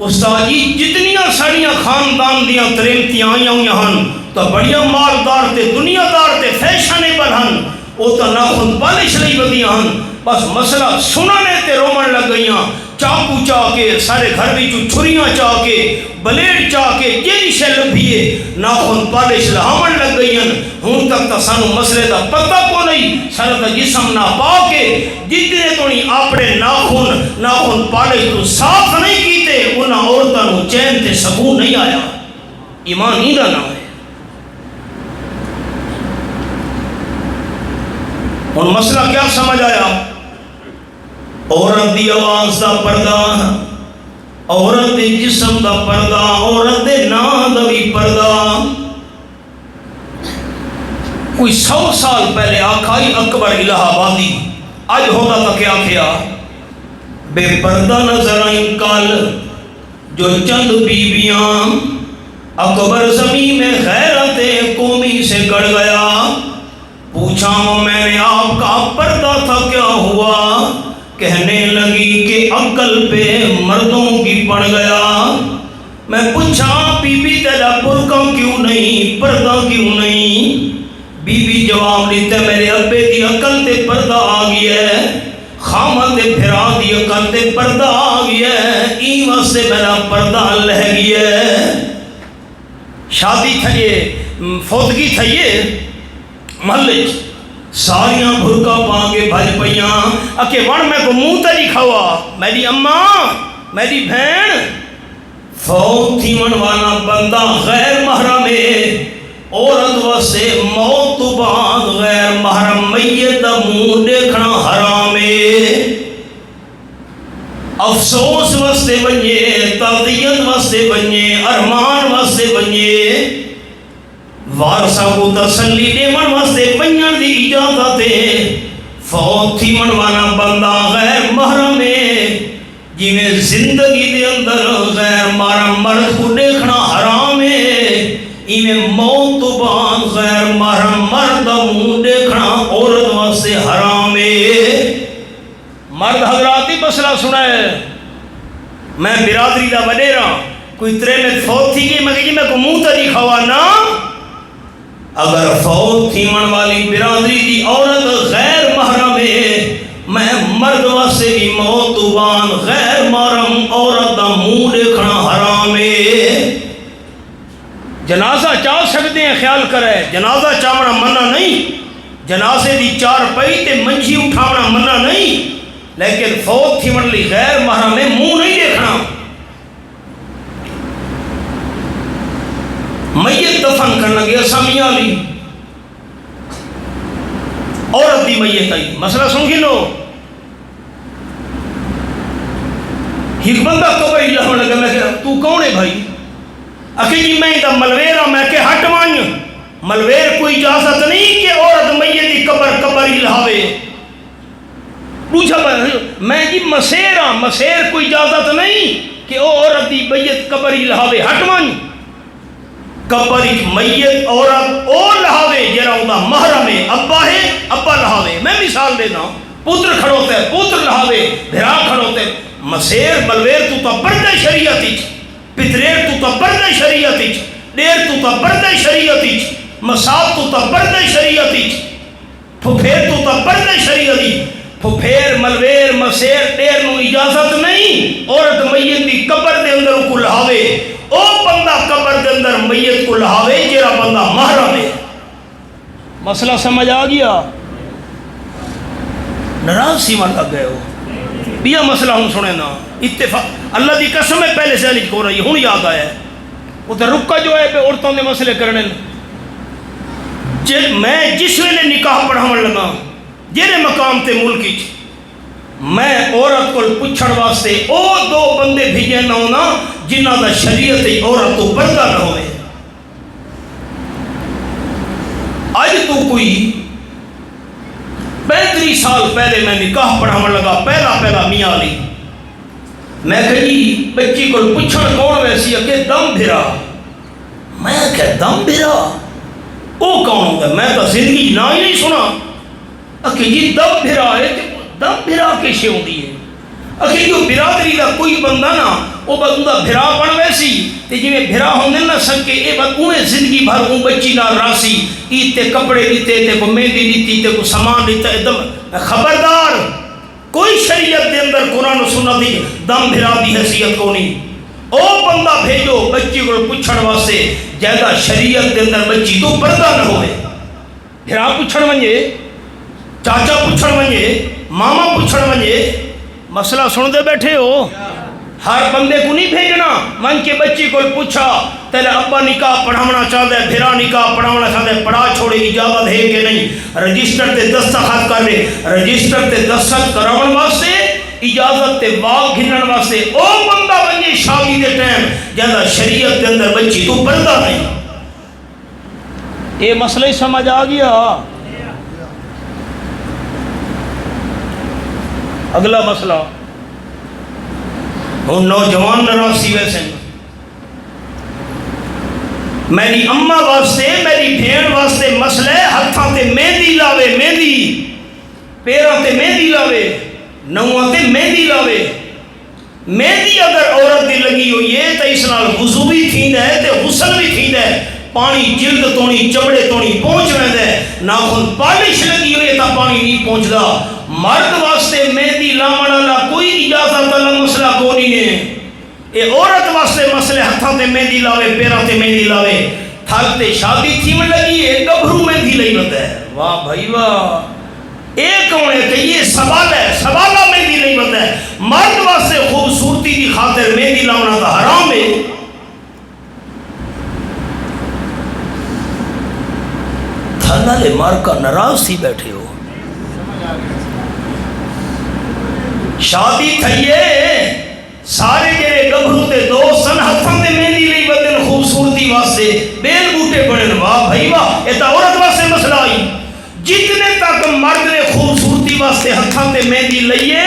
A: استاد جی جتنیاں ساڑیاں خاندان دیاں ترمتیاں آئیاں ہوئی ہن تو بڑیاں مالدار تے دنیا دار تے فیشنیبل ہن، او تو ناخن پالش نہیں بدیاں ہن، بس مسئلہ سننے تے رومن لگ گئیاں، چاکو چاہ کے سارے گھر بھی جو چھریاں چاہ کے بلیڈ چاہ کے جیڑی شے لبھیے ناخن پالش لہامن لگ گئیاں، ہون تک تا سانو مسئلے دا پتہ کو نہیں، سارا تا جسم نہ پاکے، جتنے تو نہیں اپنے ناخن پالش تو صاف نہیں کیتے، انہاں عورتاں نو چین تے سکون نہیں آیا۔ ایمان ایدہ نہ ہے۔ ان مسئلہ کیا سمجھ آیا؟ عورت دی آواز دا پردہ، عورت دی جسم دا پردہ، عورت دے نام دا بھی پردہ۔ کوئی 100 سال پہلے آکھائی اکبر الہ آبادی، آج ہوتا تھا کیا کیا؟ بے پردہ نظر آئیں کل جو چند بیویاں، اکبر زمین میں غیرت قومی سے گڑ گیا، پوچھا میں نے آپ کا پردہ تھا کیا ہوا؟ کہنے لگی کہ عقل پہ مردوں کی پڑ گیا۔ میں پوچھا بی بی تیرا برقع کیوں نہیں، پردہ کیوں نہیں؟ بی بی جواب لیتے میرے ابے دی عقل تے پردہ آ گیا ہے، خامد تے پھرا دی عقل تے پردہ آ گیا ہے، ایوہ سے میرا پردہ لہ گیا ہے۔ شادی تھئیے فوتگی تھئیے محلے ساریاں بھرکا پانگے بھج پئیاں، اکے وڑ میں کو منہ تے دکھاوا، میری اماں میری بہن فوت تھی من والا بندہ غیر محرم ہے، عورت واسے موت تو بعد غیر محرم میت دا منہ دیکھنا حرام ہے۔ افسوس واسطے بنجے، تعزیت واسطے بنجے، ارمان واسطے بنجے، وارثہ کو تسلی دیون واسطے بنجن دی اجازت ہے۔ فوت تھی من والا بندہ غیر محرم ہے، جی میں زندگی دے اندر غیر محرم مرد کو دیکھنا حرام ہے، ایویں موت تو بعد غیر محرم مرد منہ دیکھنا عورت واسطے حرام ہے۔ مرد حضرات ہی مسئلہ سنا ہے، میں برادری دا وڈیرا کوئی ترے میں فوت تھی گئی میں کہ جی میں کو منہ تا دکھاوا نا. اگر فوت تھی من والی برادری دی عورت غیر محرم ہے میں مرد واسے بھی موتوبان غیر محرم عورت دا منہ دیکھنا حرام ہے. جنازہ چاہ سکتے ہیں خیال کرے جنازہ چاہنا منع نہیں جنازے دی چار پئی تے منجھی اٹھانا منع نہیں لیکن فوت تھی من لی غیر محرم ہے منہ نہیں دیکھنا. میت دفن کرنا گیا سامیہ علی عورت دی میت آئی مسئلہ سن گی لو ایک بندہ قبر لہو لگا میں کہ تو کون ہے بھائی اکی جی میں دا ملویرہ میں کہ ہٹ مانیو ملویر کوئی اجازت نہیں کہ عورت میت دی قبر ہی لہاوے. پوچھا میں جی مسیر کوئی اجازت نہیں کہ عورت دی میت قبر ہی لہاوے ہٹ مانیو. قبر میت عورت او لہاوے جرا اوندا محرم ہے ابا لہاوے. میں مثال دینا پتر کھڑوتے پتر لہاوے بھرا کھڑوتے مسیر ملویر تو تا پردہ شریعت اچ پتریر تو تا پردہ شریعت اچ دیر تو تا پردہ شریعت اچ مساب تو تا پردہ شریعت اچ پھپھیر تو تا پردہ شریعت اچ پھپھیر ملویر مسیر دیر نو اجازت نہیں عورت میت دی قبر دے اندر کو لہاوے. او بندہ قبر دے اندر میت کو لہاوے جیرا بندہ محرم ہے. مسئلہ سمجھ آ گیا ناراض سی من لگ گئے ہو بیا مسئلہ ہوں سنے نا اتفاق اللہ دی قسم ہے پہلے سے نہیں کو رہی ہوں یاد آیا ہے وہ تو رکا جو ہے پہ عورتوں نے مسئلے کرنے میں جس ویلے نکاح پڑھاون لگا جیرے مقام تے ملکی میں عورت کو پچھڑ واسطے او دو بندے بھیجے نہ ہونا جنہ دا شریعت عورت کو پردہ نہ ہوئے. آج تو کوئی 35 سال پہلے میں نکاح پڑھاون لگا پہلا میاں علی میں کہی بچی کو پچھڑ کون ویسی ہے کہ دم بھرا. میں کہ دم بھرا او کون ہوگا میں تو زندگی نہ ہی نہیں سنا کہ جی دم بھرا ہے دم بھرا کیسے ہوتی ہے اکھی جو برادری دا کوئی بندہ نا وہ بندہ بھرا پڑ ویسی تے جی میں بھرا ہوندے نہ سکے اے بات اوے زندگی بھر اون بچی نال راسی ایتے کپڑے دیتے تے کو مہندی دیتی تے کو سامان دیتا ایک خبردار کوئی شریعت دے اندر قرآن و سنت دی دم بھرا دی حیثیت کو نہیں. او بندہ بھیجو بچی کو پچھڑ واسطے جیدہ شریعت دے اندر بچی تو پردہ نہ ہوئے. بھرا پچھڑ ونجے چاچا پچھڑ ونجے ماما پچھڑ ونجے مسئلہ سن دے بیٹھے ہو. ہر بندے کو نہیں بھیجنا من کے بچی کو پوچھا تیرے ابا نکاح پڑھاونا چاہتا ہے بھرا نکاح پڑھاونا چاہتا ہے پڑھا چھوڑے اجازت ہے کہ نہیں رجسٹر تے دستخط کر لے رجسٹر تے دستخط کراون واسطے اجازت تے واق گھنن واسطے او بندہ بنجے شادی دے ٹائم جیسا شریعت دے اندر بچی تو پردہ نہیں. یہ مسئلہ ہی سمجھ آ گیا. اگلا مسئلہ ہوں نوجوان نراسی ویسے میری اماں واسطے میری بھین واسطے مسئلہ ہتھاں تے مہندی لاوے مہندی پیراں تے مہندی لاوے نواں تے مہندی لاوے. مہندی اگر عورت دی لگی ہوئی ہے تو اس نال وضو بھی تھیندا ہے تے غسل بھی تھیندا ہے پانی جلد تونی چمڑے تونی پہنچ ویندا ہے ناخن پالش لگی ہوئی ہے تا پانی نہیں پہنچدا. مرد واسطے مہندی لاون والا کوئی اجازت والا مسئلہ کو نہیں ہے. اے عورت واسطے مسئلے ہتھاں تے مہندی لاوے پیراں تے مہندی لاوے تھل تے شادی تھیون لگی ہے گبھرو مہندی لئی ودا ہے. واہ بھائی واہ اے کون ہے کہ یہ سوال ہے سوالا مہندی لئی ودا ہے. مرد واسطے خوبصورتی دی خاطر مہندی لاونا تا حرام ہے. تھل والے مار کا ناراض تھی بیٹھے ہو شادی تھئیے سارے جڑے گبھرو تے دوستن ہتھاں تے مہندی لئی بدن خوبصورتی واسطے بیل بوٹے بڑن. واہ بھائی واہ اے تا عورت واسطے مسئلہ آئی. جتنے تک مرد نے خوبصورتی واسطے ہتھاں تے مہندی لئیے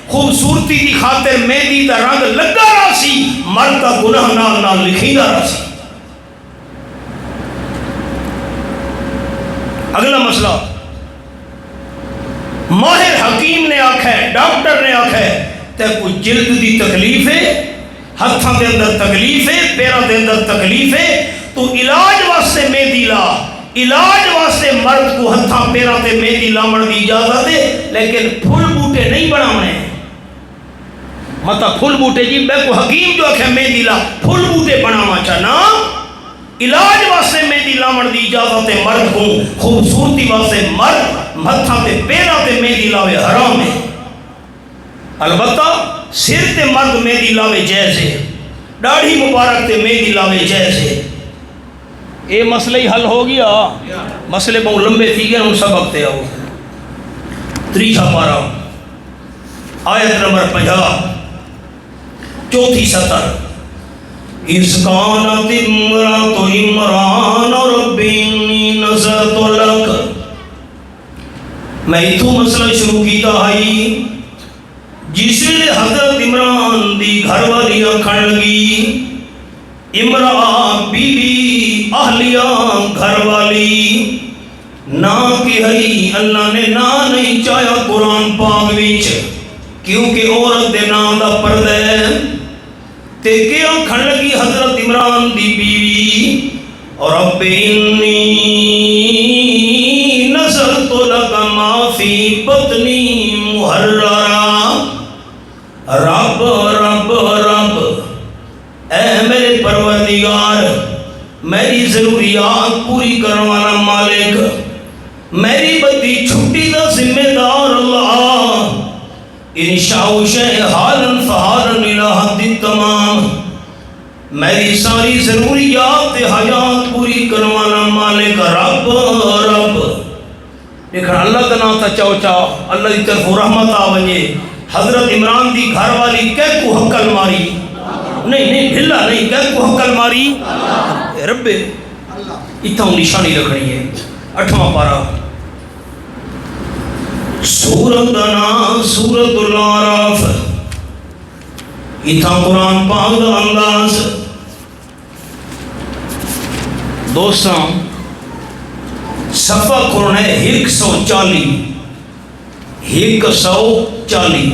A: خوبصورتی دی خاطر مہندی دا رنگ لگا راسی مرد کا گناہ نال نال لکھیندا راسی. اگلا مسئلہ ماہر حکیم نے آکھا ہے ڈاکٹر نے آکھا ہے تے کوئی جلد دی تکلیف ہے ہتھاں دے اندر تکلیف ہے، پیراں دے اندر تکلیف ہے، تو علاج واسطے مہندی لا، علاج واسطے مرد کو ہتھاں پیراں تے مہندی لاون دی اجازت ہے، لیکن پھل بوٹے نہیں بناونے۔ متا پھل بوٹے جی میں کو حکیم جو آکھے مہندی لا پھل بوٹے بناوا چاہنا، علاج واسطے مہندی لاون دی اجازت ہے مرد کو، خوبصورتی واسطے مرد ہتھاں تے پیراں تے مہندی لاوے حرام ہے۔ البتہ سر تے مرد مہندی لاوے جائز ہے، داڑھی مبارک تے مہندی لاوے جائز ہے۔ اے مسئلہ ہی حل ہو گیا، مسئلے بہت لمبے تھی گئے، ہم سبق تے آؤ۔ تریچا پارا آیت نمبر 50 چوتھی سطر، اِذْ قَالَتِ امْرَأَتُ عِمْرَانَ رَبِّ إِنِّي نَذَرْتُ لَكَ۔ میں اتھو مسئلہ شروع کیتا ہے جس لئے حضرت عمران دی گھر والی آکھن لگی، امرأة بی بی اہلیہ گھر والی، نا کہ ہئی اللہ نے نا نہیں چاہیا قرآن پاک وچ، کیونکہ عورت دے نام دا پردہ ہے، تے کہ آکھن لگی حضرت عمران دی بیوی، رب انی نذرت لک ما فی بطنی محررا، رب رب رب اے میرے پروردگار، میری ضروریات پوری کرنے والا مالک، میری بدی چھٹی دا ذمہ دار اللہ، انشاء شیء حالاً فحالاً الہ حد تمام، میری ساری ضروریات حیات پوری کرنے والا مالک رب رب۔ دیکھنا اللہ کا نام تا چاو چاو اللہ دی طرف رحمت آونجے۔ حضرت عمران دی گھر والی کہہ کو حقل ماری، نہیں بھلا نہیں، کہہ کو حقل ماری رب، اتھا نشانی رکھنی ہے۔ 8واں پارا سورت دنا سورت العراف، اتھا قرآن پاک دا انداز دوستاں صفحہ قرآن ہے 140 140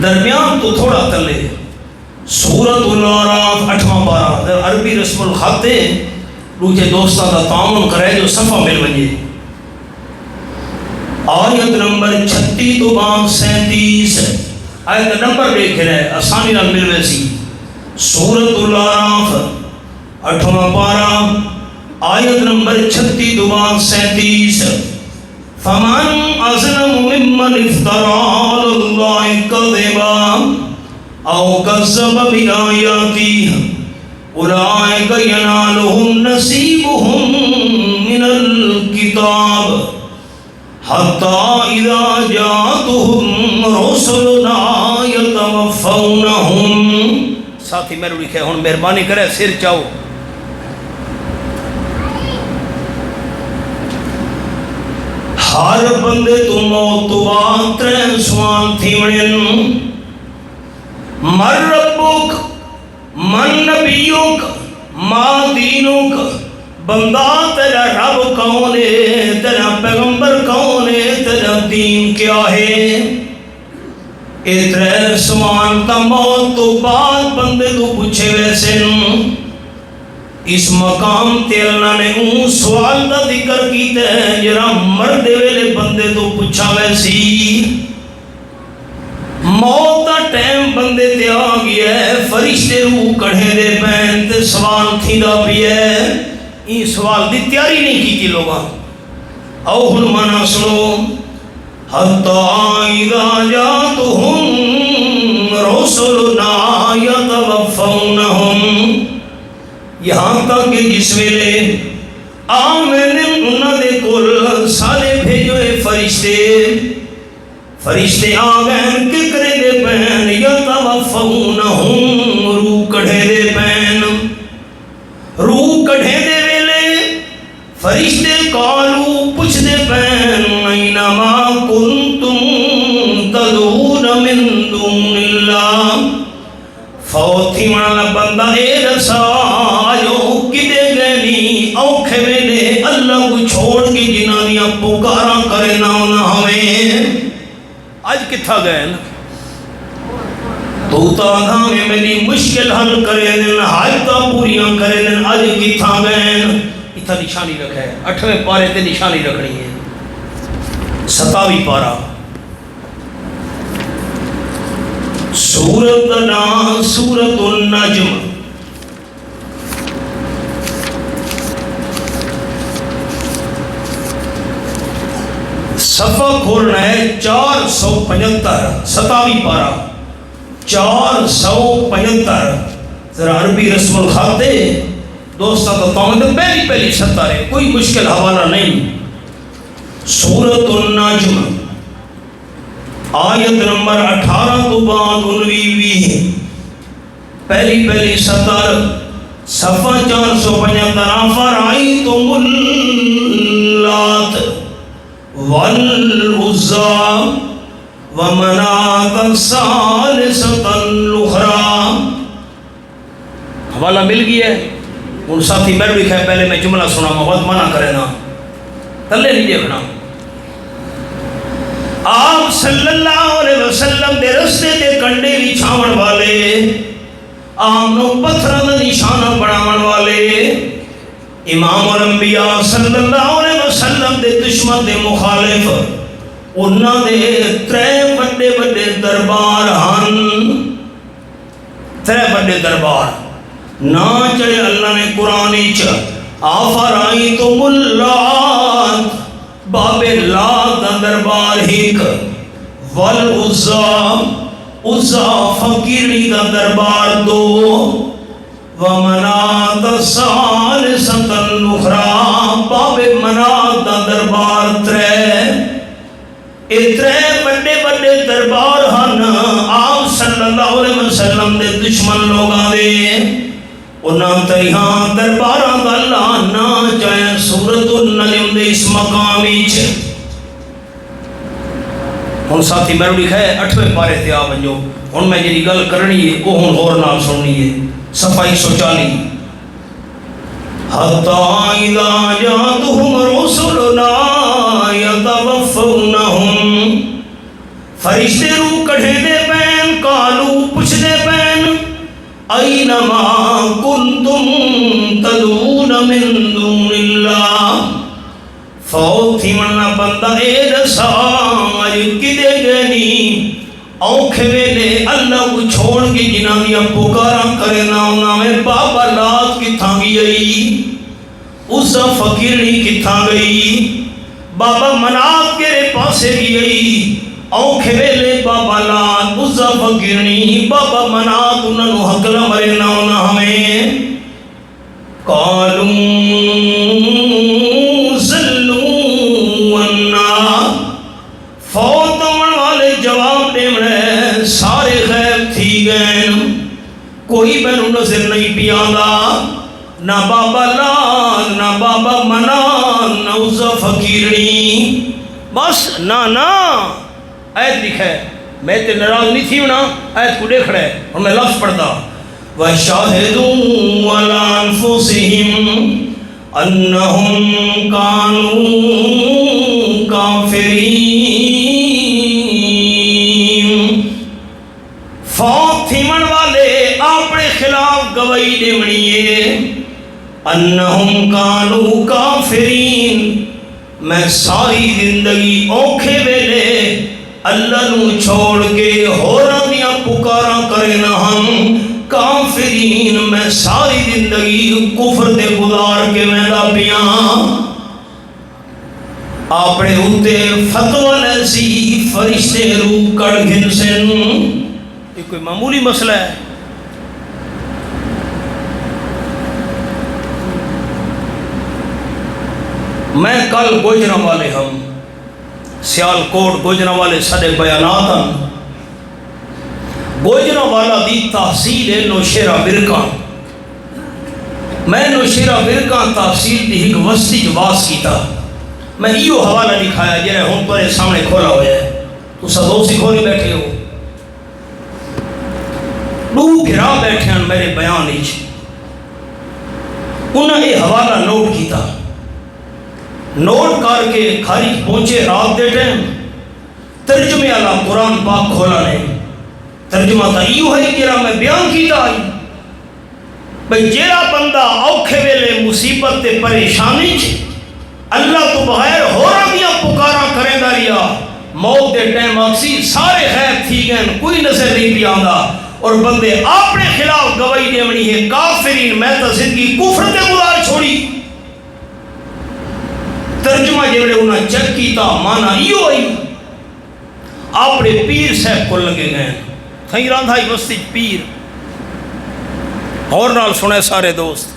A: درمیان تو تھوڑا تلے سورت العراف 8واں پارا، عربی رسم الخط ہے، روچے دوستاں دا تعاون کرے جو صفحہ مل ونجے۔ آیت نمبر 36 تو 37 آیت نمبر دیکھ رہے آسانی نال مل ویسی، سورت العراف 8واں پارا آیت نمبر 36 تو 37، فمن اظلم ممن افترى على الله كذبا او كذب بآياته اولئك ينالهم نصيبهم من الكتاب حتى اذا جاءتهم رسلنا يتوفونهم۔ ساتھی میرے لکھے ہن مہربانی کرے سر چاہو، ہر بندے تو موت تو بعد 3 سوال تھی وڑن، من ربک، من نبیک، ما دینک، بندہ تیرا رب کون ہے، تیرا پیغمبر کون ہے، تیرا دین کیا ہے؟ اے 3 سوال تا موت تو بعد بندے تو پوچھے ویسے اس مقام تے اللہ نے اون سوال دا ذکر کیتا ہے جرا مرد ویلے بندے تو پوچھا ویسی، موت دا ٹائم بندے تے آ گیا ہے، فرشتے روح کڑھے دے پین تے سوال تھیدا بھی ہے، یہ سوال دی تیاری نہیں کی تھی لوگاں۔ او ہن مانا سنو، حتی اذا جاتہم رسلنا یتوفونہم، یہاں تک کہ جس ویلے آمین انہاں دے کل سارے بھیجوئے فرشتے آگئے ککرے دے پین یتوفونہم، روح کڑھے دے پین، روح کڑھے دے ویلے فرشتے قالو پوچھ دے پین اینما کنتم تدعون من دون اللہ، فوتھی والا بندہ اے رسا آجو کدے گئنی اوکھے ویلے اللہ کو چھوڑ کے جنہ دیا پکارا کرے نہ ہمیں، آج کتھا گئے نا تو تا میں میری مشکل حل کرے دن حاجتہ پوریاں کرے دن اج کتھاں گئے اتھا نشانی رکھا ہے 8ویں پارے تے نشانی رکھنی ہے 27 پارہ سورت نام سورت النجم صفحہ کھولنا ہے 475 27 پارہ 475 ذرا عربی رسم الخط دے دوستہ تو پاؤں پہلی سطر ہے کوئی مشکل حوالہ نہیں سورت النجم آیت نمبر 18 تو بعد 19 پہلی سطر صفحہ 475 فرائیتم اللات والعزى ومناة الثالثة الأخرى حوالہ مل گیا ہے ان ساتھی میں بھی کہا پہلے میں جملہ سنا بہت منع کرے نا تلے نہیں دیکھنا آپ صلی اللہ علیہ وسلم دے رستے دے کنڈے بھی چھاون والے آمنو پتھر دا نشانہ بڑھاون والے امام الانبیاء صلی اللہ علیہ وسلم دے دشمن دے مخالف انہاں دے 3 بڑے دربار ہن 3 بڑے دربار نا چڑے اللہ نے قرآن چ آفرائیتم اللات باب لات دا دربار ہیک والعزا عزا فقیری دا دربار 2 ومنات الثالثة الأخرى باب منات دا دربار 3 اے 3 بڑے دربار ہن آپ صلی اللہ علیہ وسلم دے دشمن لوگاں دے انہاں تیہاں درباراں دا اللہ نہ چاہے سورت النجم دے اس مقام وچ ہن ساتھی میں لکھا ہے 8ویں پارے تے آ ونجو ہن میں جڑی گل کرنی ہے او ہن غور نال سننی ہے صفحہ 140 حَتَّى إِذَا جَاءَتْهُمْ رُسُلُنَا يَتَوَفَّوْنَهُمْ فرشتے روح کڑھے دے پین قالو پوچھ دے پین اَيْنَمَا كُنْتُمْ تَدْعُونَ مِن دُونِ اللَّهِ فوت تھی مننا بندہ اے رسا کدے گنی اوکھے ویلے اللہ کو چھوڑ کے جنہ دیا پکارا کرے نا انہاں میں بابا لات کتھاں گئی اسا فقیرنی کتھاں گئی بابا منات کے پاسے گئی اوکھے ویلے بابا لات اسا فقیرنی بابا منات انہوں حقل مرے نا انہاں میں قالوا فوت من والے جواب دے منے سارے غیب تھی گئے کوئی بینو نظر نہیں پیادا نہ بابا لال نہ بابا منان نہ عزا فقیرنی بس نا آیت لکھا ہے میں تے نراض نہیں تھی ہونا آیت کو دیکھ رہے اور میں لفظ پڑھتا وَشَاهِدُوا عَلَىٰ أَنفُسِهِمْ أَنَّهُمْ كَانُوا كَافِرِينَ فوت تھیمن والے اپنے خلاف گواہی دیونی ہے انہم کانو کافرین میں ساری زندگی اوکھے ویلے اللہ نو چھوڑ کے ہوراں دیاں پکاراں کرے نہ ہم کافرین میں ساری زندگی کفر دے گزار کے ویندا پیاں اپنے ہوتے فتوہ لسی فرشتے روح کڑ گھن سن یہ کوئی معمولی مسئلہ ہے میں کل گوجرہ والے ہم سیال کوٹ گوجرہ والے سڑے بیانات ہم گوجرہ والا دی تحصیل ہے نوشیرہ ورکان میں نوشیرہ ورکان تحصیل دی ایک وسطی جواز کی تھا میں ایو حوالہ لکھایا جرے ہم پر سامنے کھولا ہویا ہے تو سدو سی کھولی بیٹھے ہو دو گھرا بیٹھے ہیں میرے بیان ایچ انہوں نے حوالہ نوٹ کی تھا نوٹ کر کے خارج پہنچے رات دے ٹائم ترجمے والا قرآن پاک کھولا نے ترجمہ تا ایو ہے جڑا میں بیان کیتا آئی بھئی جڑا بندہ اوکھے ویلے مصیبت تے پریشانی چ اللہ تو بغیر ہورا دیاں پکارا کریں دا ریا موت دے ٹائم آکسی سارے غیب تھی گئن کوئی نظر نہیں بھی آندا اور بندے اپنے خلاف گواہی دیونی ہے کافرین میں تا زندگی کفر تے گزار چھوڑی. ترجمہ جڑے انہاں چیک کیتا مانا ایو آئی اپنے پیر صاحب کو لگے گئے تھیں راندھائی بستی پیر اور نال سنے سارے دوست.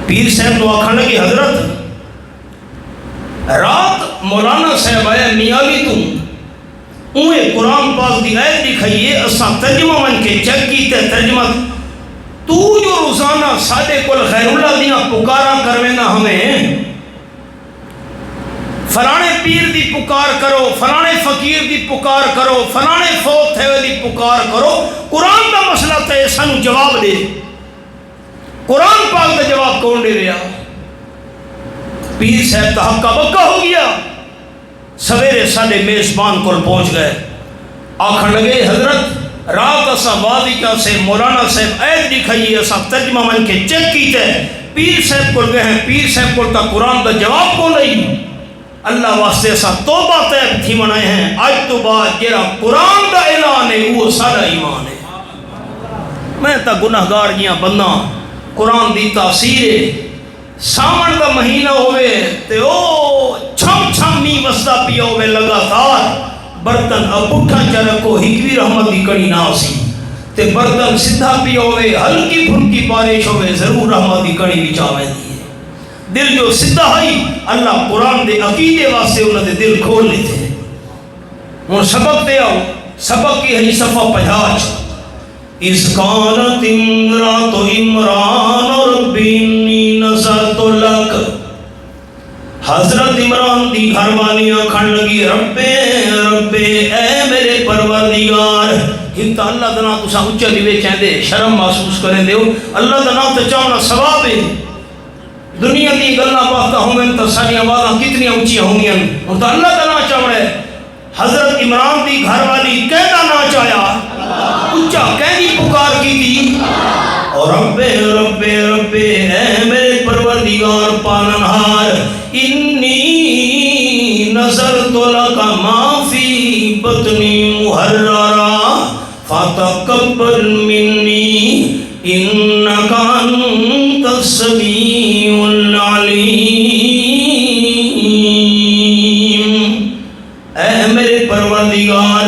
A: پیر صاحب تو آکھا لگے حضرت رات مولانا صاحب آیا میاوی تو انہیں قرآن پاک دی آیت دکھائیے اساں ترجمہ من کے چیک کیتے ترجمہ تو جو روزانہ ساڑے کل خیر اللہ دیاں پکارا کروینا ہمیں فلانے پیر دی پکار کرو فلانے فقیر دی پکار کرو فلانے فوت ہے دی پکار کرو قرآن دا مسئلہ تے سانو جواب دے. قرآن پاک دا جواب کون دے رہا؟ پیر صاحب تا حقہ بکا ہو گیا. سویرے ساڑے میزبان کو پہنچ گئے آکھن لگے حضرت رات اسا واضح سے مولانا صاحب آیت دکھائیے اسا ترجمہ من کے چیک کیتے پیر صاحب کو گئے ہیں پیر صاحب کو تا قرآن دا جواب کو نہیں. اللہ واسطے اسا توبہ طیب تھی منائے ہیں آج تو بعد جیرا قرآن دا اعلان ہے وہ سارا ایمان ہے. میں تا گناہگار جیاں بندہ قرآن دی تاثیر ہے سامن دا مہینہ ہوئے تے او چھم چھم می وسطہ پیا ہوئے لگاتار برتن اب اٹھا چرکو ہکوی رحمت دی کڑی ناسی تے برتن سدھا پیا ہوئے ہلکی پھلکی بارش ہوئے ضرور رحمت دی کڑی بچاویں دی. دل جو سدھا ہی اللہ قرآن دے عقیدے واسطے انہوں نے دل کھول لیتے. ہوں سبق دے آؤ سبق کی ہے صفحہ 50 اس قالت امرات عمران ربی انی نظرت لک. حضرت عمران دی گھر والی آکھن لگی ربے ربے اے میرے پروردگار. ہتا اللہ دنا تسا اچھا دیوے چاہدے شرم محسوس کریں دیو اللہ دنا تے چاہنا ثواب ہے. دنیا دی گلنا باتاں ہوں گے تو ساری آوازاں کتنی اونچی ہوں گی اور تو اللہ تعالیٰ چاہ رہے. حضرت عمران دی گھر والی کہنا نہ چاہیا اونچا کہنی پکار کی تھی اور ربے ربے ربے اے میرے پروردگار پالنہار انی نظرت لک ما فی بطنی محررا فتقبل منی انکا انت السمیع العلیم. اے میرے پروردگار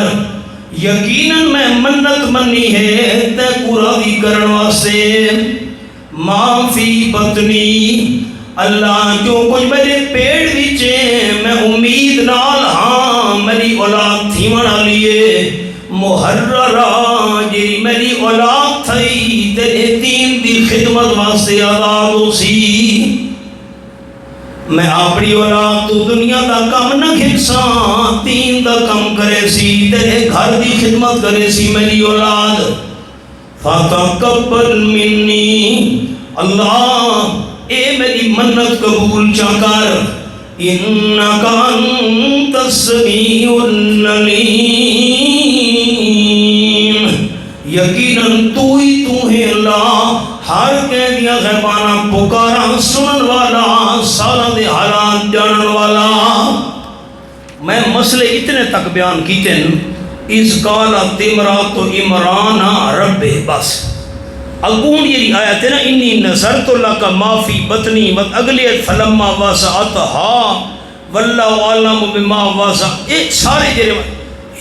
A: یقیناً میں منت منی ہے تے پورا بھی کرن واسطے ما فی بطنی اللہ جو کچھ میرے پیٹ وچے میں امید نال ہاں میری اولاد تھی منا لیے محررہ جی میری اولاد تھی تیرے دین دی خدمت واسطے آزاد ہو سی. میں اپنی اولاد تو دنیا دا کم نہ کھساں دین دا کم کرے سی تیرے گھر دی خدمت کرے سی میری اولاد. فتقبل منی اللہ اے میری منت قبول چا کر انکا انت السمیع العلیم. یقیناً تو ہی تو ہے اللہ ہر کہہ دیا غیبانہ پکارا سنن والا سارا دے حالات جانن والا. میں مسئلے اتنے تک بیان کیتے ہیں اس قالت امرات عمران رب بس اگون یہ آیت ہے نا انی نظرت لک ما فی بطنی مت اگلی فلما وسعتها واللہ عالم بما وسع. ایک سارے جرے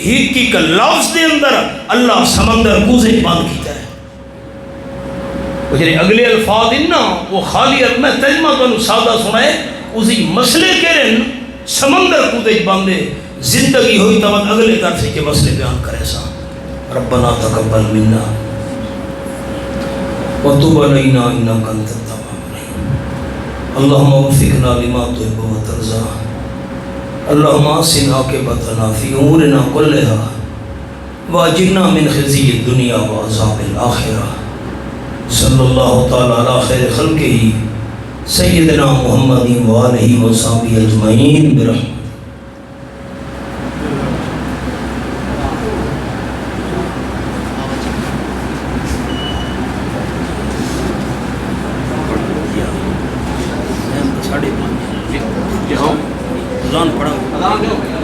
A: ہکی کا لفظ دے اندر اللہ سمندر کوزے بند کیتا ہے. وہ جرے اگلے الفاظ نا وہ خالی میں ترجمہ تو سادہ سنائے اسی مسئلے کے رہن سمندر کوزے بندے زندگی ہوئی تو اگلے درسے کے مسئلے بیان کرے سا. ربنا تقبل منا وتوب علینا انک انت التواب الرحیم. اللهم وفقنا لما تحب وترضى. اللهم احسن عاقبتنا في امورنا كلها واجرنا من خزي الدنيا وعذاب الاخره. صلی اللہ تعالی علی خیر خلقہ سیدنا محمد وآلہ وصحبہ اجمعین برحمتہ.
C: 5:30 جاؤ اذان پڑھو
B: اذان دو